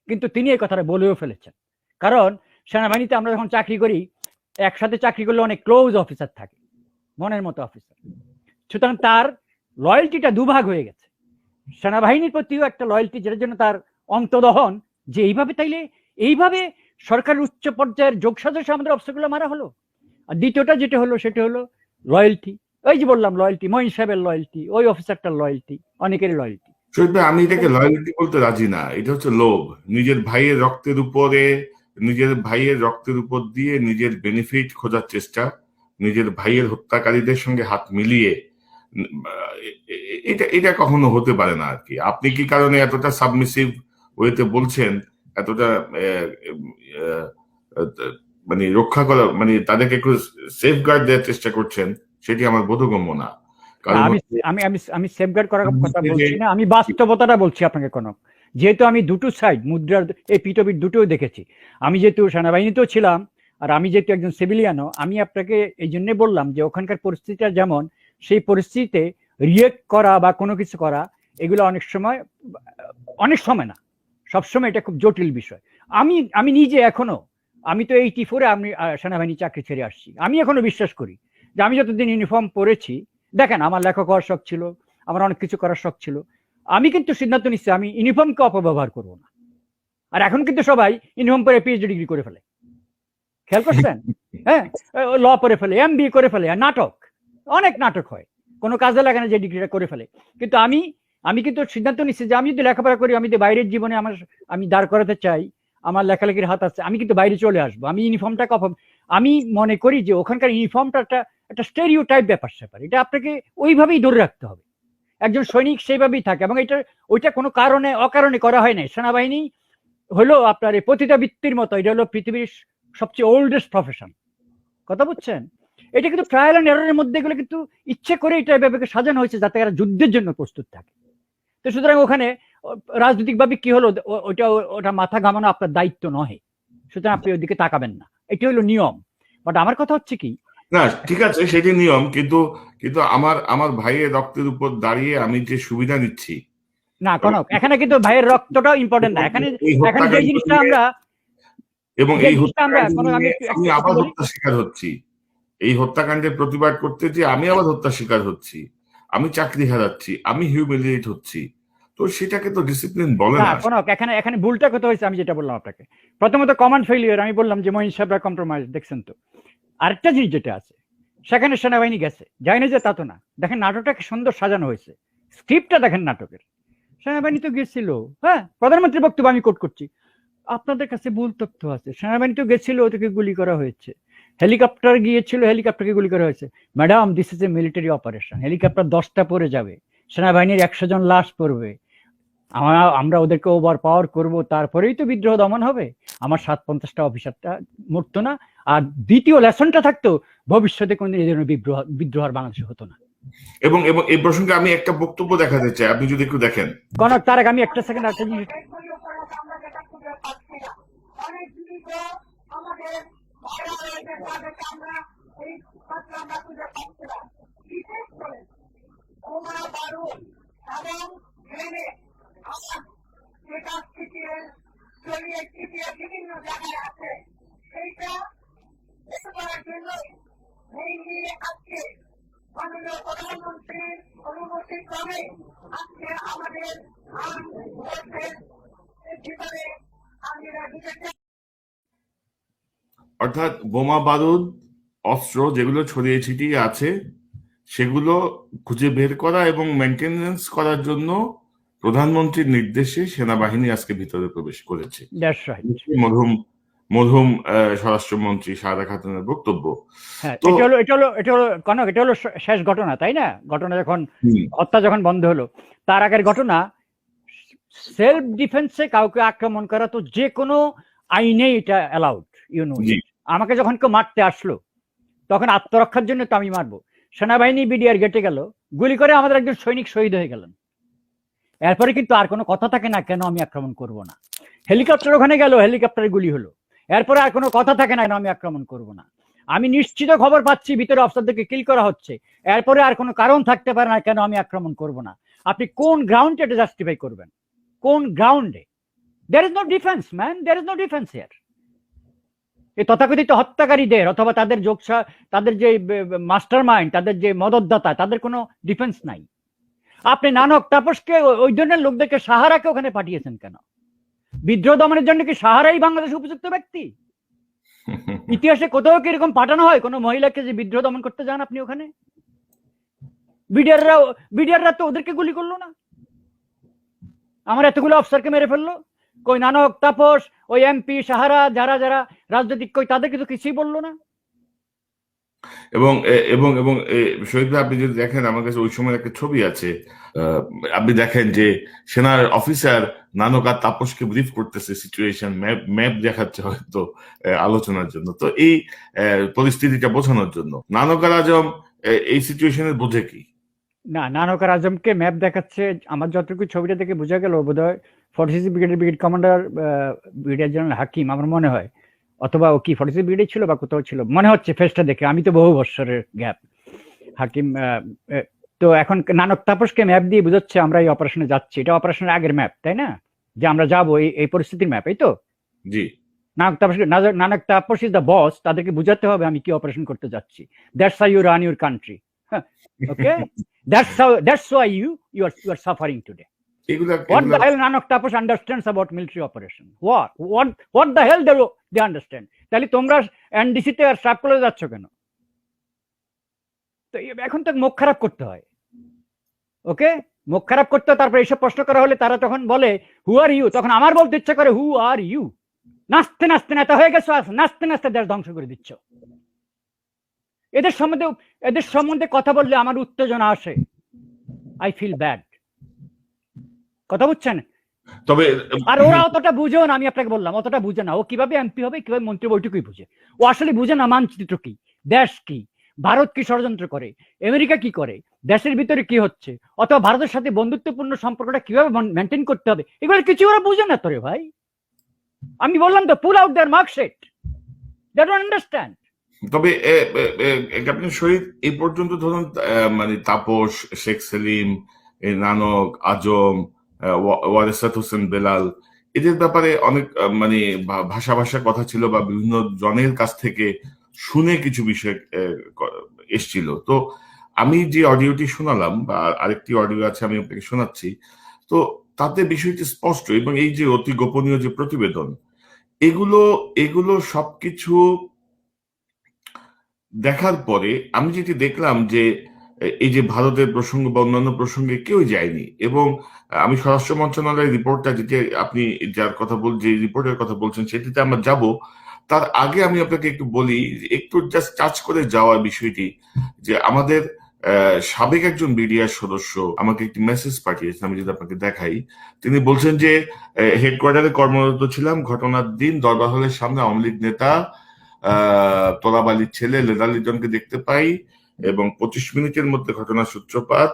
কিন্তু তিনি এই কথাটা বলেও ফেলেছেন। কারণ সেনাবাহিনীতে আমরা যখন চাকরি করি, একসাথে চাকরি করলে অনেক ক্লোজ অফিসার থাকে, মনের মতো অফিসার, সুতরাং তার লয়্যালটিটা দুভাগ হয়ে গেছে। সেনাবাহিনীর প্রতিও একটা লয়্যালটি, যেটার জন্য তার অন্তদহন, যে এইভাবে সরকারের উচ্চ পর্যায়ের যোগসাজশে আমাদের অফিসারগুলো মারা হলো। আর দ্বিতীয়টা যেটা হলো সেটা হলো লয়্যালটি, ওই যে বললাম লয়্যালটি, মঈন সাহেবের লয়্যালটি, ওই অফিসারটার লয়্যালটি, অনেকেরই লয়্যালটি। শহীদ ভাই, আমি এটাকে লয়্যালটি বলতে রাজি না, এটা হচ্ছে লোভ। নিজের ভাইয়ের রক্তের উপর দিয়ে নিজের বেনিফিট খোঁজার চেষ্টা, নিজের ভাইয়ের হত্যাকারীদের সঙ্গে হাত মিলিয়ে, এটা কখনো হতে পারে না আর কি। আপনি কি কারণে এতটা সাবমিসিভ ওয়েতে বলছেন, এতটা মানে রক্ষা করা, মানে তাদেরকে একটু সেফগার্ড দেওয়ার চেষ্টা করছেন, সেটি আমার বোধগম্য না। আমি সেফগার্ড করার কথা বলছি না, আমি বাস্তবতাটা বলছি আপনাকে। যেহেতু আমি দুটো সাইড মুদ্রার, এই পিটবিট দুটোও দেখেছি, আমি যেহেতু সেনাবাহিনীতেও ছিলাম, আর আমি যেহেতু একজন সিভিলিয়ানও, আমি আপনাকে এই জন্য বললাম যে ওখানকার পরিস্থিতিটা যেমন, সেই পরিস্থিতিতে রিয়েক্ট করা বা কোনো কিছু করা, এগুলো অনেক সময় না, সবসময় এটা খুব জটিল বিষয়। আমি নিজে এখনো, আমি তো 84-এ আমি সেনাবাহিনী চাকরি ছেড়ে আসছি, আমি এখনো বিশ্বাস করি যে আমি যতদিন ইউনিফর্ম পরেছি, দেখেন আমার লেখক হওয়ার শখ ছিল, আমার অনেক কিছু করার শখ ছিল, আমি কিন্তু সিদ্ধান্ত নিচ্ছি আমি ইউনিফর্মকে অপব্যবহার করবো না। আর এখন কিন্তু সবাই ইউনিফর্ম পরে পিএইচডি ডিগ্রি করে ফেলে, খেয়াল করছেন? হ্যাঁ, ল পড়ে ফেলে, MBA করে ফেলে, আর অনেক নাটক হয়, কোনো কাজে লাগে না যে ডিগ্রিটা করে ফেলে। কিন্তু আমি কিন্তু সিদ্ধান্ত নিচ্ছি যে আমি যদি লেখাপড়া করি, আমি যদি বাইরের জীবনে আমি দাঁড় করাতে চাই, আমার লেখালেখির হাত আছে, আমি কিন্তু বাইরে চলে আসবো। আমি ইউনিফর্মটাকে আমি মনে করি যে ওখানকার ইউনিফর্মটা একটা স্টেরিওটাইপ ব্যাপার, এটা আপনাকে ওইভাবেই ধরে রাখতে হবে। একজন সৈনিক সেইভাবেই থাকে, এবং ওইটা কোনো অকারণে করা হয় নাই। সেনাবাহিনী হলো আপনার এই পতিতাবৃত্তির মতো, এটা হলো পৃথিবীর সবচেয়ে ওল্ডেস্ট প্রফেশন, কথা বুঝছেন? এটা কিন্তু ট্রায়াল অ্যান্ড এররের মধ্যে এগুলো কিন্তু ইচ্ছে করে এটা ব্যাপারকে সাজানো হয়েছে যাতে এরা যুদ্ধের জন্য প্রস্তুত থাকে। তো সুতরাং ওখানে রাজনৈতিকভাবে কি হলো, ওটা মাথা ঘামানো আপনার দায়িত্ব নয়, সুতরাং আপনি ওইদিকে তাকাবেন না, এটি হলো নিয়ম। বাট আমার কথা হচ্ছে কি, না ঠিক আছে, সেটি নিয়ম, কিন্তু আমার ভাইয়ের রক্তের উপর দাঁড়িয়ে আমি যে সুবিধা নিচ্ছি না, এখানে কিন্তু ভাইয়ের রক্তটাও ইম্পর্টেন্ট না, এখানে যে জিনিসটা আমরা, এবং এই আমি আবার হত্যা শিকার হচ্ছি, এই হত্যাকাণ্ডের প্রতিবাদ করতে যে আমি আবার হত্যা শিকার হচ্ছি, আমি চাকরি হারাচ্ছি, আমি হিউমিলিয়েট হচ্ছি, তো সেটাকে তো ডিসিপ্লিন বলে না। এখানে ভুলটা কোথায় হয়েছে আমি যেটা বললাম আপনাকে, প্রথমত কমান্ড ফেলিয়ার, আমি বললাম যে মঈন সাহেবরা কম্প্রোমাইজ, দেখছেন তো। আরেকটা জিনিস যেটা আছে, সেখানে সেনাবাহিনী গেছে, যাই না যে তা তো না। দেখেন নাটকটা কি সুন্দর সাজানো হয়েছে, স্ক্রিপ্টটা দেখেন নাটকের, সেনাবাহিনী তো গেছিল। হ্যাঁ, প্রধানমন্ত্রীর বক্তব্য আমি কোট করছি, আপনাদের কাছে ভুল তথ্য আছে, সেনাবাহিনী তো গেছিল, ওদেরকে গুলি করা হয়েছে। হেলিকপ্টার গিয়েছিল, হেলিকপ্টারকে গুলি করা হয়েছে। Madam, this is a military operation, helicopter 10টা পড়ে যাবে, সেনাবাহিনীর 100 জন লাশ পড়বে, আমরা ওদেরকে ওভার পাওয়ার করবো, তারপরেই তো বিদ্রোহ দমন হবে। আমার 750টা অফিসারটা মরতো না। আর দ্বিতীয় লেসনটা থাকতো, ভবিষ্যতে কোনদিন এই ধরনের বিদ্রোহ আর বাংলাদেশে হতো না। এবং এবং এই প্রসঙ্গে আমি একটা বক্তব্য দেখাতে চাই, আপনি যদি একটু দেখেন। কনক, তার আগে আমি একটা সেকেন্ড একটা জিনিস, অর্থাৎ বোমা বারুদ অস্ত্র যেগুলো ছড়িয়ে ছিটিয়ে আছে সেগুলো খুঁজে বের করা এবং মেনটেনেন্স করার জন্য প্রধানমন্ত্রীর নির্দেশে সেনাবাহিনী আজকে ভিতরে প্রবেশ করেছে। That's right. মরহুম স্বরাষ্ট্রমন্ত্রী সারা খাতুনের বক্তব্য। হ্যাঁ, তো এটা হলো কনক, এটা হলো শেষ ঘটনা, তাই না? ঘটনা যখন হত্যা যখন বন্ধ হলো, তার আগের ঘটনা সেলফ ডিফেন্সে কাউকে আক্রমণ করা তো যে কোনো আইনে এটা অ্যালাউড, ইউ নো। আমাকে যখন কেউ মারতে আসলো তখন আত্মরক্ষার জন্য তো আমি মারবো। সেনাবাহিনী বিডিআর গেটে গেল, গুলি করে আমাদের একজন সৈনিক শহীদ হয়ে গেলেন। এরপরে কিন্তু আর কোনো কথা থাকে না কেন আমি আক্রমণ করব না। হেলিকপ্টার ওখানে গেল, হেলিকপ্টারে গুলি হলো, এরপরে আর কোনো কথা থাকে না কেন আমি আক্রমণ করব না। আমি নিশ্চিত খবর পাচ্ছি ভিতরে অফিসারদেরকে কিল করা হচ্ছে, এরপরে আর কোনো কারণ থাকতে পারে না কেন আমি আক্রমণ করব না। আপনি কোন গ্রাউন্ডে এটা জাস্টিফাই করবেন? কোন গ্রাউন্ডে? There is no defence man, there is no defence here. এই তথাকথিত হত্যাকারীদের অথবা তাদের তাদের যে মাস্টার মাইন্ড, তাদের যে মদতদাতা, তাদের কোনো ডিফেন্স নাই। আপনি নানক তাপসকে, ওই ধরনের লোকদেরকে, সাহারাকে ওখানে পাঠিয়েছেন কেন? বিদ্রোহ দমনের জন্য কি সাহারাই বাংলাদেশ উপযুক্ত ব্যক্তি? ইতিহাসে কোথাও কি এরকম পাঠানো হয় কোনো মহিলাকে যে বিদ্রোহ দমন করতে যান আপনি ওখানে? বিডিআররা তো ওদেরকে গুলি করলো না, আমার এতগুলো অফিসারকে মেরে ফেললো। কই নানক তাপস, ওই এমপি সাহারা, যারা যারা রাজনৈতিক, কই তাদেরকে তো কিছুই বললো না। এবং এবং এবং শহীদ ভাই, আপনি যদি দেখেন আমার কাছে ওই সময় একটা ছবি আছে, আপনি দেখেন যে সেনার অফিসার নানক আর তাপসকে ব্রিফ করতেছে, সিচুয়েশন ম্যাপ দেখাচ্ছে হয়তো আলোচনার জন্য। তো এই পরিস্থিতিটা বোঝানোর জন্য নানক আর আজম এই সিচুয়েশনের বোঝে কি না, নানক আর আজমকে ম্যাপ দেখাচ্ছে। আমার যতটুকু ছবিটা দেখে বোঝা গেল, বোধহয় 46 ব্রিগেড কমান্ডার ব্রিগেডিয়ার জেনারেল হাকিম, আমার মনে হয়, অথবা ও কি 46 ব্রিগেডে ছিল বা কোথাও ছিল মনে হচ্ছে ফেসটা দেখে, আমি তো বহু বছরের গ্যাপ। হাকিম তো এখন নানক তাপসকে ম্যাপ দিয়ে বুঝাচ্ছে আমরা এই অপারেশনে যাচ্ছি। এটা অপারেশনের আগের ম্যাপ, তাই না? যে আমরা যাবো এই পরিস্থিতির ম্যাপ, এই তো? জি। Nanak Tapas is the boss, তাদেরকে বুঝাতে হবে আমি কি অপারেশন করতে যাচ্ছি। That's how you run your country. Okay, that's why you are suffering today. What the hell Nanak Tapas understands about military operation? What the hell they understand? তাহলে তোমরা NDC তে আর স্টাফ করে যাচ্ছ কেন? তো এখন তো মুখ খারাপ করতে হয়, ওকে? মুখ খারাপ করতে, তারপর এইসব প্রশ্ন করা হলে তারা তখন বলে হু আর ইউ, তখন আমার বলতে ইচ্ছা করে হু আর ইউ। নাচতে নাচতে নেতা হয়ে গেছো, নাচতে নাচতে দেশ ধ্বংস করে দিচ্ছ। এদের সম্বন্ধে কথা বললে আমার উত্তেজনা আসে, আই ফিল ব্যাড। কথা বুঝছেন? তবে আর ওরা অতটা বুঝেও না, আমি আপনাকে বললাম অতটা বুঝে না। ও কিভাবে এমপি হবে, কিভাবে মন্ত্রী, ওইটুকুই বুঝে। ও আসলে বুঝে না মানচিত্র কি, দেশ কি, ভারত কি ষড়যন্ত্র করে, আমেরিকা কি করে, দেশের ভিতরে কি হচ্ছে, অথবা ভারতের সাথে বন্ধুত্বপূর্ণ সম্পর্কটা কিভাবে মেনটেন করতে হবে, এগুলো কিছু ওরা বুঝে না। তোরে ভাই, আমি বললাম তো, pull out their marksheet, they don't understand. তবে ক্যাপ্টেন শহীদ, এই পর্যন্ত ধরুন মানে তাপস, শেখ সেলিম, নানক, আজম, ওয়ারেসাত হোসেন বেলাল, এদের ব্যাপারে অনেক মানে ভাষা কথা ছিল বা বিভিন্ন জনের কাছ থেকে শুনে কিছু বিষয় এসছিল। তো আমি যে অডিওটি শোনালাম বা আরেকটি অডিও আছে আমি আপনাকে শোনাচ্ছি, তো তাতে বিষয়টি স্পষ্ট। এবং এই যে অতি গোপনীয় যে প্রতিবেদন, এগুলো সবকিছু দেখার পরে আমি যেটি দেখলাম যে এই যে ভারতের প্রসঙ্গ বা অন্যান্য প্রসঙ্গে কেউ যায়নি। এবং আমি স্বরাষ্ট্র মন্ত্রণালয়ের রিপোর্টটা, যেটি আপনি যে রিপোর্টের কথা বলছেন সেটিতে আমরা যাব, তার আগে আমি আপনাকে একটু বলি, একটু জাস্ট টাচ করে যাওয়ার বিষয়টি, যে আমাদের সাবেক একজন বিডিআর সদস্য আমাকে একটি মেসেজ পাঠিয়েছেন, আমি যদি আপনাকে দেখাই। তিনি বলছেন যে হেডকোয়ার্টারে কর্মরত ছিলাম, ঘটনার দিন দরবার হলের সামনে আওয়ামী লীগ নেতা তোলাবালির ছেলে লেদার লিটনকে দেখতে পাই এবং 25 মিনিটের মধ্যে ঘটনার সূত্রপাত।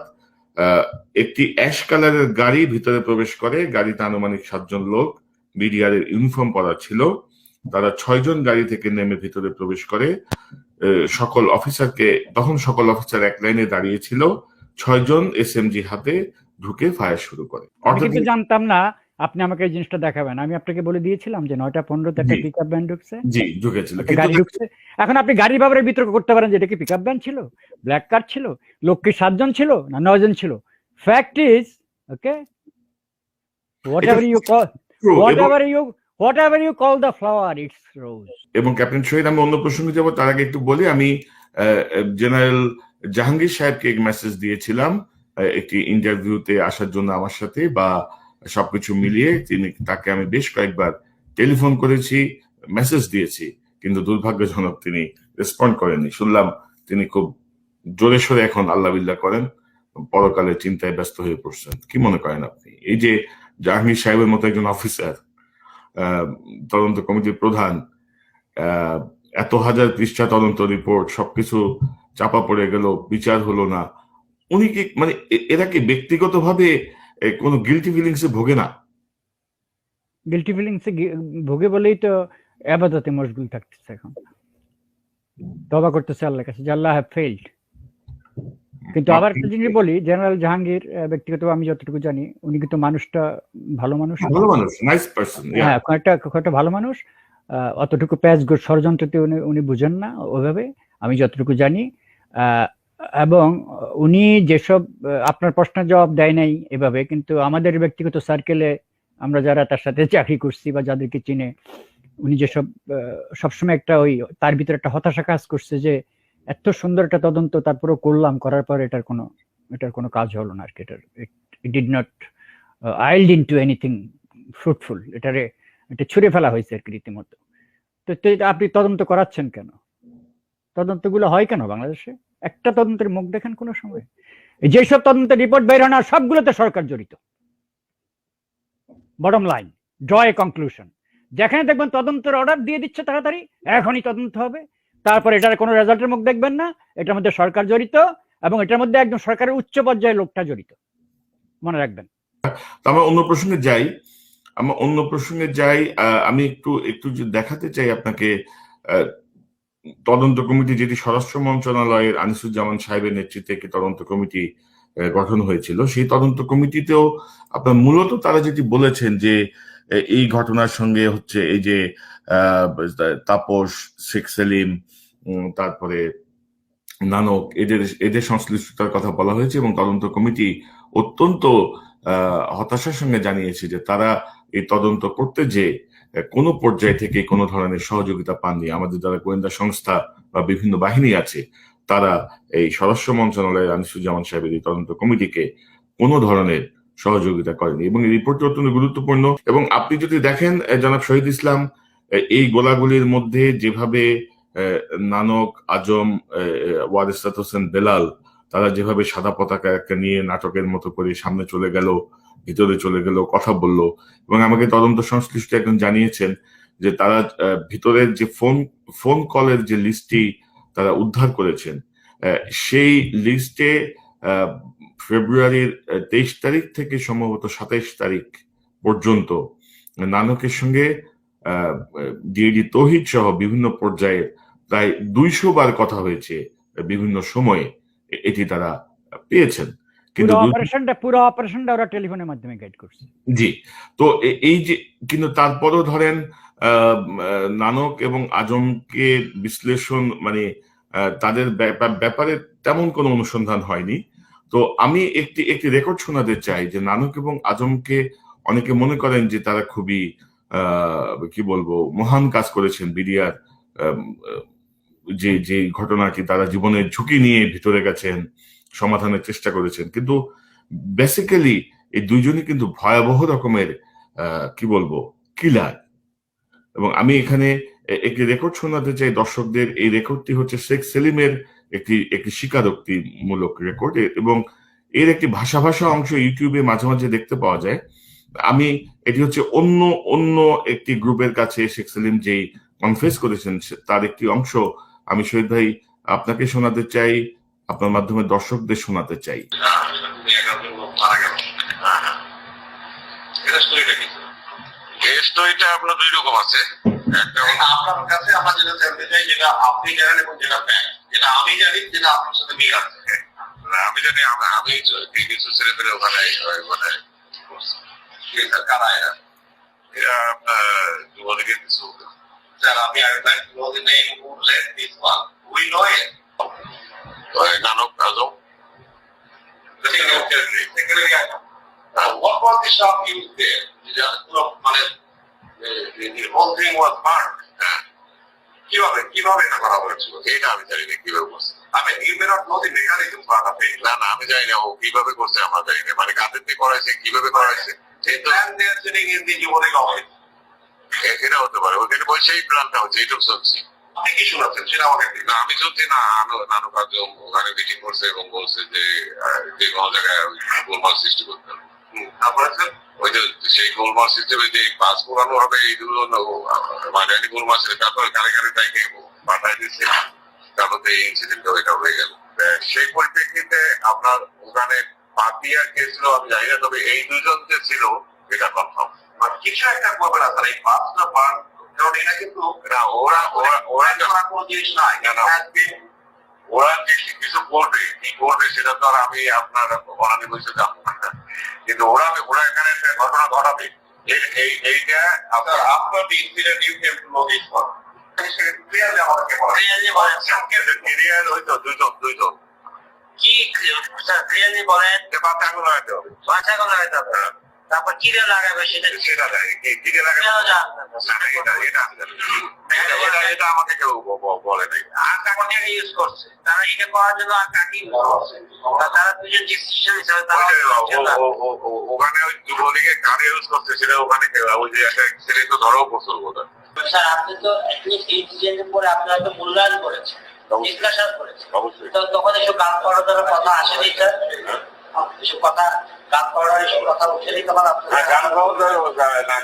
একটি অ্যাশ কালারের গাড়ি ভিতরে প্রবেশ করে, গাড়িতে আনুমানিক 7 জন লোক, বিডিআর এর ইউনিফর্ম পরা ছিল। তারা 6 জন গাড়ি থেকে নেমে ভিতরে প্রবেশ করে। তখন সকল অফিসার এক লাইনে দাঁড়িয়ে ছিল। 6 জন এসএমজি হাতে ঢুকে ফায়ার শুরু করে। আমি কিন্তু জানতাম না, আপনি আমাকে এই জিনিসটা দেখাবেন। আমি আপনাকে বলে দিয়েছিলাম যে 9:15 একটা জি। পিকআপ ভ্যান ঢুকছে, জি, ঢুকেছিল। গাড়ি ঢুকছে। এখন আপনি গাড়ির ব্যাপারে বিতর্ক করতে পারেন যে এটা কি পিকআপ ভ্যান ছিল, ব্ল্যাক কার ছিল, লোক কি 7 জন ছিল না 9 জন ছিল। Fact is, okay, whatever you call the flower, it's rose. এবং ক্যাপ্টেন শহীদ, আমি অন্য প্রসঙ্গে যাবো, তার আগে একটু বলি, আমি জেনারেল জাহাঙ্গীর সাহেবকে এক মেসেজ দিয়েছিলাম একটি ইন্টারভিউতে আসার জন্য আমার সাথে, বা সবকিছু মিলিয়ে তাকে আমি বেশ কয়েকবার টেলিফোন করেছি, মেসেজ দিয়েছি, কিন্তু দুর্ভাগ্যজনক তিনি রেসপন্ড করেননি। শুনলাম তিনি খুব জোরে সোরে এখন আল্লাহ বিল্লাহ করেন, পরকালে চিন্তায় ব্যস্ত হয়ে পড়ছেন। কি মনে করেন আপনি? এই যে জাহাঙ্গীর সাহেবের মতো একজন অফিসার, তদন্ত কমিটির প্রধান, এত হাজার পৃষ্ঠা তদন্ত রিপোর্ট, সবকিছু চাপা পড়ে গেল, বিচার হলো না, উনি কি মানে এরা কি ব্যক্তিগতভাবে কোনো গিলটি ফিলিংসে ভোগে না? গিলটি ফিলিংসে ভোগে বলেই তো আবাদতে মশগুল থাকতেছে, এখন তওবা করতেছে আল্লাহর কাছে যে আল্লাহ হ্যাভ ফেইলড। কিন্তু আবার একটা জিনিস বলি, জেনারেল জাহাঙ্গীর ব্যক্তিগতভাবে আমি যতটুকু জানি, উনি কিন্তু মানুষটা ভালো মানুষ, নাইস পারসন। হ্যাঁ, একটা ভালো মানুষ। অতটুকু প্যাচ ষড়যন্ত্রতে উনি বুঝেন না ওভাবে, আমি যতটুকু জানি। এবং উনি যেসব আপনার প্রশ্নের জবাব দেয় নাই এভাবে, কিন্তু আমাদের ব্যক্তিগত সার্কেলে আমরা যারা তার সাথে চাকরি করছি বা যাদেরকে চিনে, উনি যেসব সবসময় একটা ওই তার ভিতরে একটা হতাশা কাজ করছে যে এত সুন্দর একটা তদন্ত তারপরেও করার পর এটার কোনো কাজ হলো না আর কি। It did not yield into anything fruitful. এটা ছুঁড়ে ফেলা হয়েছে আর কি রীতিমতো। তো আপনি তদন্ত করাচ্ছেন কেন? তদন্তগুলো হয় কেন বাংলাদেশে? একটা তদন্তের মুখ দেখেন কোনো সময়? যেসব তদন্তের রিপোর্ট বের হয় না সবগুলোতে সরকার জড়িত। বটম লাইন, ড্র এ কনক্লুশন। যেখানে দেখবেন তদন্তের অর্ডার দিয়ে দিচ্ছে তাড়াতাড়ি, এখনই তদন্ত হবে, তারপর এটার কোনো রেজাল্টের মুখ দেখবেন না, এটার মধ্যে সরকার জড়িত এবং এটার মধ্যে একদম সরকারের উচ্চ পর্যায়ের লোকটা জড়িত, মনে রাখবেন। আমরা অন্য প্রসঙ্গে যাই। আমি একটু দেখাতে চাই আপনাকে তদন্ত কমিটি, যেটি স্বরাষ্ট্র মন্ত্রণালয়ের আনিসুজ্জামান সাহেবের নেতৃত্বে একটি তদন্ত কমিটি গঠন হয়েছিল। সেই তদন্ত কমিটিতেও আপনার মূলত তারা যেটি বলেছেন যে এই ঘটনার সঙ্গে হচ্ছে এই যে তাপস, শেখ সেলিম, তারপরে নানক, এদের সংশ্লিষ্টতার কথা বলা হয়েছে এবং তদন্ত কমিটি অত্যন্ত হতাশার সঙ্গে জানিয়েছে যে তারা এই তদন্ত করতে যে কোনো পর্যায় থেকে কোনো ধরনের সহযোগিতা পাননি। আমাদের যারা গোয়েন্দা সংস্থা বা বিভিন্ন বাহিনী আছে, তারা এই স্বরাষ্ট্র মন্ত্রণালয়ের আনিসুজ্জামান সাহেবের এই তদন্ত কমিটিকে কোনো ধরনের সহযোগিতা করেনি এবং এই রিপোর্টটি অত্যন্ত গুরুত্বপূর্ণ। এবং আপনি যদি দেখেন, জনাব শহীদ ইসলাম, এই গোলাগুলির মধ্যে যেভাবে নানক, আজম, ওয়ারিসাত হোসেন বেলাল, তারা যেভাবে সাদা পতাকা একটা নিয়ে নাটকের মতো করে সামনে চলে গেল, ভিতরে চলে গেল, কথা বলল, এবং আমাকে তদন্ত সংশ্লিষ্ট একজন জানিয়েছেন যে তারা ভিতরের যে ফোন কলের যে লিস্টটি তারা উদ্ধার করেছেন, সেই লিস্টে ফেব্রুয়ারির 23 তারিখ থেকে সম্ভবত 27 তারিখ পর্যন্ত নানকের সঙ্গে ডিএডি তৌহিদ সহ বিভিন্ন পর্যায়ে প্রায় 200 বার কথা হয়েছে বিভিন্ন সময়ে, এটি তারা পেয়েছেন। পুরো অপারেশনটা ওরা টেলিফোনের মাধ্যমে গাইড করছে। জি, তো এই যে, কিন্তু তারপরও ধরেন নানক এবং আজমকে বিশ্লেষণ মানে তাদের ব্যাপারে তেমন কোনো অনুসন্ধান হয়নি। তো আমি একটি রেকর্ড শোনাতে চাই যে নানক এবং আজমকে অনেকে মনে করেন যে তারা খুবই কি বলবো মহান কাজ করেছেন বিডিআর, যে ঘটনাটি তারা জীবনের ঝুঁকি নিয়ে ভিতরে গেছেন, সমাধানের চেষ্টা করেছেন, কিন্তু বেসিক্যালি এই দুইজনই কিন্তু ভয়াবহ রকমের কি বলবো কিলার। এবং আমি এখানে একটি রেকর্ড শোনাতে চাই দর্শকদের। এই রেকর্ডটি হচ্ছে শেখ সেলিমের একটি একটি স্বীকারোক্তিমূলক রেকর্ড, এবং এর একটি ভাষা অংশ ইউটিউবে মাঝে মাঝে দেখতে পাওয়া যায়। আমি এটি হচ্ছে অন্য অন্য একটি গ্রুপের কাছে শেখ সেলিম যেই কনফেস করেছেন তার একটি অংশ আমি শহীদ ভাই আপনাকে শোনাতে চাই, আপনার মাধ্যমে দর্শকদের শোনাতে চাই। স্টোরিটা আপনার দুই রকম আছে। আপনার কাছে আমরা যেটা জানতে চাই, যেটা আপনি জানেন এবং যেটা যেটা আমি জানি, যেটা আপনার সাথে মিল আছে। আমি জানি, আমি কিছু ছেলে পেলে ওখানে কারা এরা আপনার যুবলীগের কিছু স্যার, আমি যুবলীগ নেই we know it Nanak Azam what was the shop used there? The whole thing was burned. কিভাবে এটা করা হয়েছিল এটা আমি জানি না কিভাবে করছে। আমি you may not know the mechanism part of it. না আমি জানি না ও কিভাবে করছে, আমরা জানি না, মানে কাদের দিয়ে করাইছে, কিভাবে করাইছে। এটা হতে পারে, ওখানে বলছে এই প্ল্যানটা হচ্ছে, এইটুকু শুনছি। আপনি কি শুনেছেন সেটা আমাকে না, আমি শুনছি না নানু কাজম ওখানে মিটিং করছে এবং বলছে যে কোনো জায়গায় গোলমাল সৃষ্টি করতে হবে। তারপরে ওই যে সেই গোলমাল সিস্টেমে যে বাস পোড়ানো হবে এইগুলো মানে গোলমাল ছিল, তারপরে গাড়ি তাইকে পাঠাই দিচ্ছে, তারপরে এই ইনসিডেন্ট এটা হয়ে গেল। সেই পরিপ্রেক্ষিতে আপনার ওখানে পাপিয়া গেছিল আমি জানি না, তবে এই দুজন যে ছিল এটা কনফার্ম। কিছু একটা করবে না স্যার, এই বাসটা পান কারণ এটা কিন্তু ওরা কোনো জিনিস নাই, ওরা কিছু করবে কি করবে সেটা তো আর আমি আপনার বনানি বলতে জানবো না, কিন্তু ওরা এখানে একটা ঘটনা ঘটাবে এইটা আপনার incident you can know this one আমাদেরকে হয়তো দুইজন কি ক্লিয়ারলি বলেন যে বাচ্চা গুলো লাগাতে হবে, তারপর কিরে লাগাবে সেটা কিরে লাগাবে এটা আমাকে কেউ বলে নাই। আর কাকে ইউজ করছে তারা এটা করার জন্য, আর কাকে ইউজ করছে তারা দুজন ডিসিশন হিসেবে ওখানে ওই যুবলীগের কারে ইউজ করছে সেটা ওখানে ওই যে একটা ছেলে তো ধরাও পড়ছিল বোধ হয়। স্যার আপনি তো ইনসিডেন্টের পরে আপনারা তো মূল্যায়ন করেছেন, ডিসকাশন করেছেন, অবশ্যই তো তখন এসব গান করার দ্বারা কথা আসেনি স্যার, এসব কথা গান করার এসব কথা উঠেনি তখন আপনার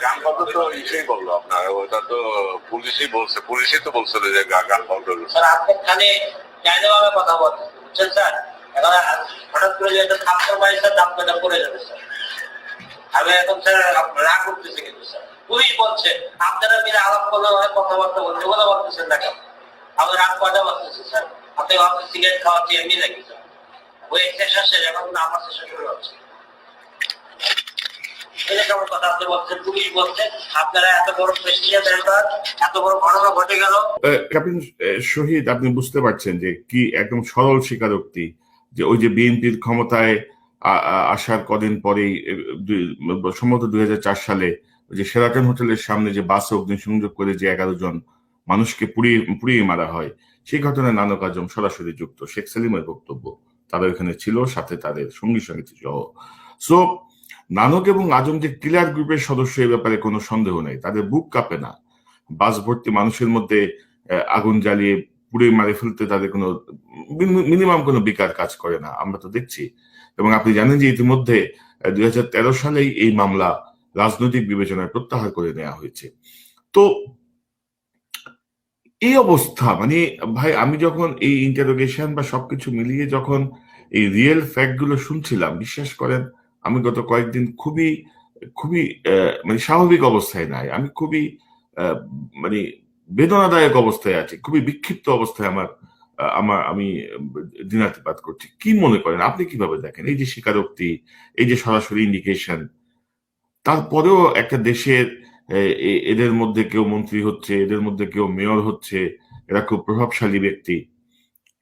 গান কথা তো ইসেই বললো আপনার, ওটা তো পুলিশই বলছে, পুলিশই তো বলছিল যে গান বন্ধ। স্যার আপনি এখানে জায়গাভাবে কথা বলছেন বুঝছেন স্যার, এখন হঠাৎ করে যে একটা ছাত্র বাইসা দাম পেটা পড়ে যাবে স্যার, আমি এখন স্যার রাগ করতেছি কিন্তু স্যার পুলিশ বলছে আপনারা মিলে আলাপ করলে হয় কথাবার্তা বলতে কথা বলতেছেন না কেন, আমি রাগ কয়টা বলতেছি স্যার, আপনি ভাবছেন সিগারেট খাওয়াচ্ছি এমনি নাকি স্যার, ওই সেশন শেষ এখন আমার সেশন শুরু হচ্ছে। কথা আপনি বলছেন পুলিশ বলছে আপনারা এত বড় প্রেসিডেন্ট এত বড় ঘটনা ঘটে গেল। ক্যাপ্টেন শহীদ আপনি বুঝতে পারছেন যে কি একদম সরল স্বীকারোক্তি যে ওই যে বিএনপির ক্ষমতায় আসার কদিন পরেই সম্ভবত 2004 সালে যে শেরাটন হোটেলের সামনে যে বাসে অগ্নিসংযোগ করে যে 11 জন মানুষকে পুড়িয়ে মারা হয়, সেই ঘটনায় নানক আজম সরাসরি যুক্ত, শেখ সেলিমের বক্তব্য তারা এখানে ছিল, সাথে তাদের সঙ্গী সহ। সো নানক এবং আজম যে কিলার গ্রুপের সদস্য এ ব্যাপারে কোনো সন্দেহ নেই, তাদের বুক কাঁপে না, বাস ভর্তি মানুষের মধ্যে আগুন জ্বালিয়ে পুড়ে মারে ফেলতে তাদের কোনো মিনিমাম কোনো বিকার কাজ করে না, আমরা তো দেখছি। এবং আপনি জানেন যে ইতিমধ্যে 2013 সালেই এই মামলা রাজনৈতিক বিবেচনায় প্রত্যাহার করে নেওয়া হয়েছে। তো এই অবস্থা মানে ভাই আমি যখন এই ইন্টারোগেশন বা সবকিছু মিলিয়ে যখন এই রিয়েল ফ্যাক্ট গুলো শুনছিলাম, বিশ্বাস করেন আমি গত কয়েকদিন খুবই মানে স্বাভাবিক অবস্থায় নাই, আমি খুবই মানে বেদনাদায়ক অবস্থায় আছি, খুবই বিক্ষিপ্ত অবস্থায় আমি দিনাতিপাত করছি। কি মনে করেন আপনি, কিভাবে দেখেন এই যে স্বীকারোক্তি, এই যে সরাসরি ইন্ডিকেশন, তারপরেও একটা দেশের এদের মধ্যে কেউ মন্ত্রী হচ্ছে, এদের মধ্যে কেউ মেয়র হচ্ছে, এরা খুব প্রভাবশালী ব্যক্তি,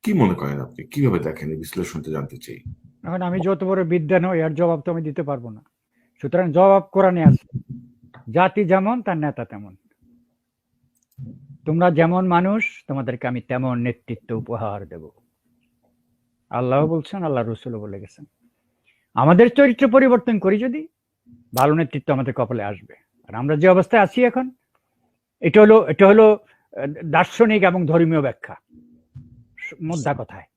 কি মনে করেন আপনি, কিভাবে দেখেন এই বিশ্লেষণটা জানতে চাই। এখন আমি যত বড় বিদ্যা নই এর জবাব তো আমি দিতে পারবো না, সুতরাং জবাব কোরআনে আছে, জাতি যেমন তার নেতা তেমন, তোমরা যেমন মানুষ তোমাদেরকে আমি তেমন নেতৃত্ব উপহার দেব, আল্লাহ বলছেন, আল্লাহ রসুলও বলে গেছেন। আমাদের চরিত্র পরিবর্তন করি যদি, ভালো নেতৃত্ব আমাদের কপালে আসবে। আর আমরা যে অবস্থায় আছি এখন, এটা হলো দার্শনিক এবং ধর্মীয় ব্যাখ্যা, মোদ্দা কথায়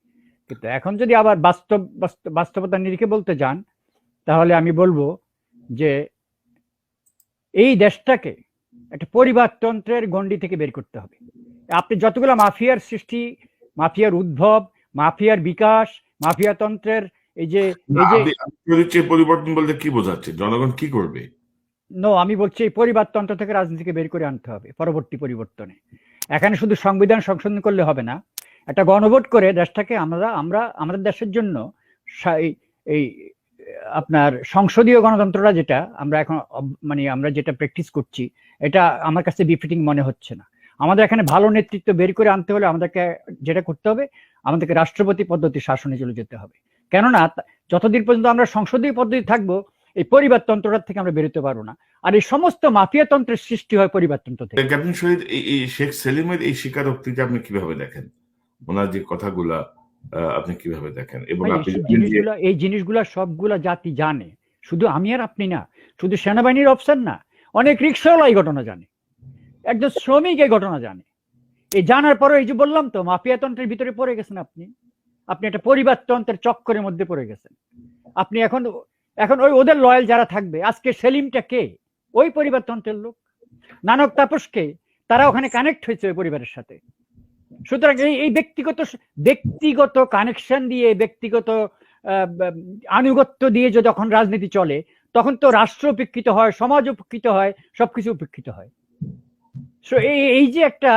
কিন্তু এখন যদি আবার বাস্তবতার নিরিখে বলতে যান, তাহলে আমি বলবো যে এই দেশটাকে একটা পরিবারতন্ত্রের গণ্ডি থেকে বের করতে হবে। আপনি যতগুলো মাফিয়ার সৃষ্টি, মাফিয়ার উদ্ভব, মাফিয়ার বিকাশ, মাফিয়াতন্ত্রের এই যে পরিবর্তন বলতে কি বোঝাচ্ছে? জনগণ কি করবে? আমি বলছি এই পরিবারতন্ত্র থেকে রাজনীতিকে বের করে আনতে হবে পরবর্তী পরিবর্তনে। এখানে শুধু সংবিধান সংশোধন করলে হবে না, একটা গণভোট করে দেশটাকে আমরা আমাদের দেশের জন্য এই আপনার সংসদীয় গণতন্ত্রটা যেটা আমরা এখন মানে আমরা যেটা প্র্যাকটিস করছি, এটা আমার কাছে বিফিটিং মনে হচ্ছে না। আমাদের এখানে ভালো নেতৃত্ব বের করে আনতে হলে আমাদেরকে যেটা করতে হবে, আমাদেরকে রাষ্ট্রপতি পদ্ধতি শাসনে চলে যেতে হবে। কেননা যতদিন পর্যন্ত আমরা সংসদীয় পদ্ধতি থাকবো, এই পরিবারতন্ত্রটার থেকে আমরা বেরোতে পারবো না। আর এই সমস্ত মাফিয়াতন্ত্রের সৃষ্টি হয় পরিবারতন্ত্র থেকে। ক্যাপ্টেন শহীদ, এই শেখ সেলিমের এই স্বীকারোক্তিটা আপনি কিভাবে দেখেন? ওনার যে কথাগুলা আপনি কিভাবে দেখেন? এবং এই জিনিসগুলা সবগুলা জাতি জানে, শুধু আমি আর আপনি না, শুধু সেনাবাহিনীর অফিসার না, অনেক রিক্সাওয়ালা এই ঘটনা জানে, একজন শ্রমিক এই ঘটনা জানে। এই জানার পরে এই যে বললাম তো, মাফিয়াতন্ত্রের ভিতরে পড়ে গেছেন আপনি একটা পরিবারতন্ত্রের চক্করের মধ্যে পড়ে গেছেন আপনি। এখন ওই ওদের লয়াল যারা থাকবে, আজকে সেলিমটা কে? ওই পরিবারতন্ত্রের লোক। নানক তাপসকে, তারা ওখানে কানেক্ট হয়েছে ওই পরিবারের সাথে। সুতরাং এই ব্যক্তিগত কানেকশন দিয়ে, ব্যক্তিগত আনুগত্য দিয়ে যখন রাজনীতি চলে, তখন তো রাষ্ট্র উপেক্ষিত হয়, সমাজ উপেক্ষিত হয়, সবকিছু উপেক্ষিত হয়। এই যে একটা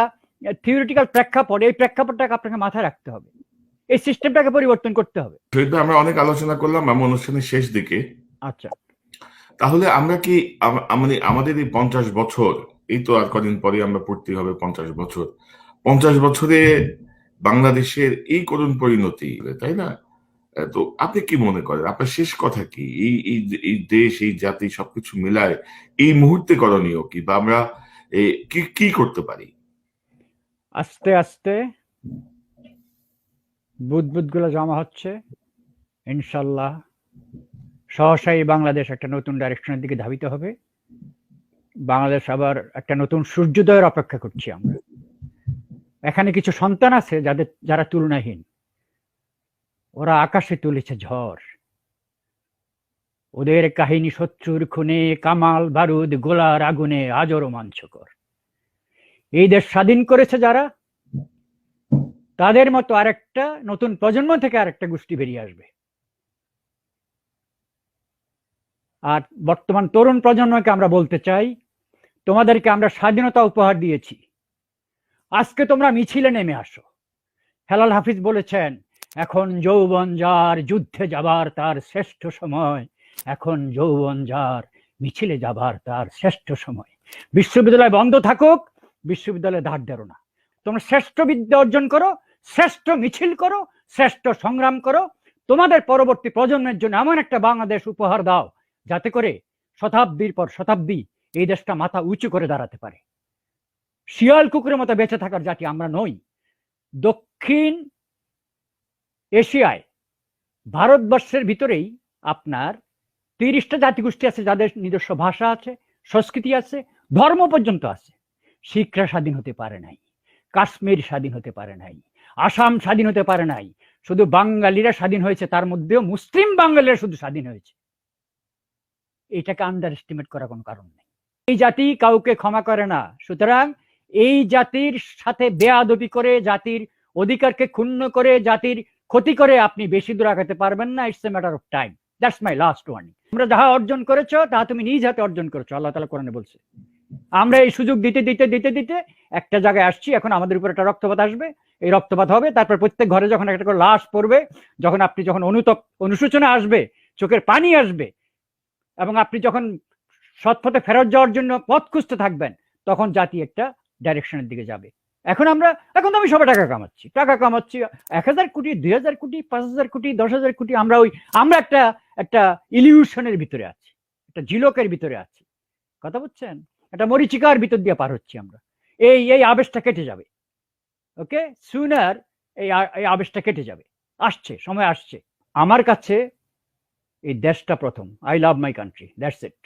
থিওরিটিক্যাল প্রেক্ষাপট, এই প্রেক্ষাপটটাকে আপনাকে মাথায় রাখতে হবে, এই সিস্টেমটাকে পরিবর্তন করতে হবে। আমরা অনেক আলোচনা করলাম আমার অনুষ্ঠানের শেষ দিকে। আচ্ছা, তাহলে আমরা কি আমাদের এই 50 বছর, এই তো আর কদিন পরে আমরা পড়তে হবে 50 বছরে বাংলাদেশের এই করুণ পরিণতি, তাই না? তো আপনি কি মনে করেন, আপনার শেষ কথা কি? এই দেশ, এই জাতি সবকিছু মিলায় এই মুহূর্তে করণীয় কি, বা আমরা কি করতে পারি? আস্তে আস্তে বুদবুদ গুলো জমা হচ্ছে, ইনশাল্লাহ সহসাই বাংলাদেশ একটা নতুন ডাইরেকশনের দিকে ধাবিত হবে। বাংলাদেশ আবার একটা নতুন সূর্যোদয়ের অপেক্ষা করছি আমরা। এখানে কিছু সন্তান আছে যারা তুলনাহীন, ওরা আকাশে তুলেছে ঝড়। ওদের কাহিনী শত্রুর খুনে, কামাল বারুদ গোলার আগুনে আজও রোমাঞ্চকর। এই দেশ স্বাধীন করেছে যারা, তাদের মতো আরেকটা নতুন প্রজন্ম থেকে আরেকটা গোষ্ঠী বেরিয়ে আসবে। আর বর্তমান তরুণ প্রজন্মকে আমরা বলতে চাই, তোমাদেরকে আমরা স্বাধীনতা উপহার দিয়েছি, আজকে তোমরা মিছিলে নেমে আসো। হেলাল হাফিজ বলেছেন, এখন যৌবন যার, যুদ্ধে যাবার তার শ্রেষ্ঠ সময়। এখন যৌবন যার, মিছিলে যাবার তার শ্রেষ্ঠ সময়। বিশ্ববিদ্যালয় বন্ধ থাকুক, বিশ্ববিদ্যালয়ে ধার দেরো না। তোমরা শ্রেষ্ঠ বিদ্যা অর্জন করো, শ্রেষ্ঠ মিছিল করো, শ্রেষ্ঠ সংগ্রাম করো। তোমাদের পরবর্তী প্রজন্মের জন্য এমন একটা বাংলাদেশ উপহার দাও, যাতে করে শতাব্দীর পর শতাব্দী এই দেশটা মাথা উঁচু করে দাঁড়াতে পারে। শিয়াল কুকুরের মতো বেঁচে থাকার জাতি আমরা নই। দক্ষিণ এশিয়ায়, ভারতবর্ষের ভিতরেই আপনার 30টা জাতিগোষ্ঠী আছে, যাদের নিজস্ব ভাষা আছে, সংস্কৃতি আছে, ধর্ম পর্যন্ত আছে। শিখরা স্বাধীন হতে পারে নাই, কাশ্মীর স্বাধীন হতে পারে নাই, আসাম স্বাধীন হতে পারে নাই, শুধু বাঙালিরা স্বাধীন হয়েছে, তার মধ্যেও মুসলিম বাঙালিরা শুধু স্বাধীন হয়েছে। এটাকে আন্ডার এস্টিমেট করার কোনো কারণ নেই। এই জাতি কাউকে ক্ষমা করে না। সুতরাং এই জাতির সাথে বেয়াদবি করে, জাতির অধিকারকে ক্ষুণ্ণ করে, জাতির ক্ষতি করে আপনি বেশি দূর আগাতে পারবেন না। It's a matter of time. That's my last warning. তোমরা যাহা অর্জন করেছো তা তুমি নিজ হাতে অর্জন করেছো, আল্লাহ তাআলা কোরআনে বলছে। আমরা এই সুযোগ দিতে দিতে দিতে দিতে একটা জায়গায় আসছি। এখন আমাদের উপর একটা রক্তপাত আসবে, এই রক্তপাত হবে, তারপর প্রত্যেক ঘরে যখন একটা করে লাশ পড়বে, যখন অনুশোচনা আসবে, চোখের পানি আসবে, এবং আপনি যখন সৎপথে ফেরত যাওয়ার জন্য পথ খুঁজতে থাকবেন, তখন জাতি একটা ডাইরেকশনের দিকে যাবে। এখন তো আমি সবাই টাকা কামাচ্ছি 1000 কোটি, 2000 কোটি, 5000 কোটি, 10,000 কোটি। আমরা একটা ইলিউশনের ভিতরে আছি, একটা ঝিলকের ভিতরে আছি। কথা বুঝছেন? একটা মরিচিকার ভিতর দিয়ে পার হচ্ছি আমরা। এই আবেশটা কেটে যাবে। ওকে, সুনার এই আবেশটা কেটে যাবে। আসছে, সময় আসছে। আমার কাছে এই দেশটা প্রথম। I love my country, that's it.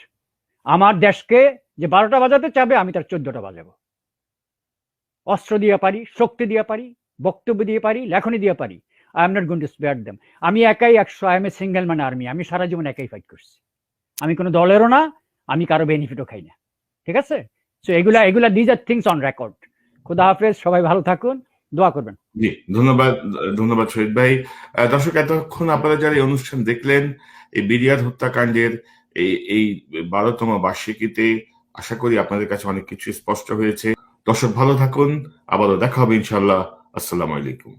আমার দেশকে যে 12টা বাজাতে চাবে, আমি তার 14টা বাজাবো। অস্ত্র দিয়ে পারি, শক্তি দিয়ে পারি, বক্তব্য দিয়ে পারি, লেখনী দিয়ে পারি। I am not going to spare them. আমি একাই 100, I M a single man army, আমি সারা জীবন একাই ফাইট করছি, আমি কোনো দলেরও না, আমি কারো বেনিফিটও খাই না, ঠিক আছে? সো এগুলা these are things on record. খুদা হাফেজ, সবাই ভালো থাকুন, দোয়া করবেন। জি, ধন্যবাদ শহীদ ভাই। দর্শক, এতক্ষণ আপনারা যারা এই অনুষ্ঠান দেখলেন, এই বিডিআর হত্যাকাণ্ডের এই 12তম বার্ষিকীতে আশা করি আপনাদের কাছে অনেক কিছু স্পষ্ট হয়েছে। দর্শক ভালো থাকুন, আবারও দেখা হবে ইনশাআল্লাহ। আসসালামু আলাইকুম।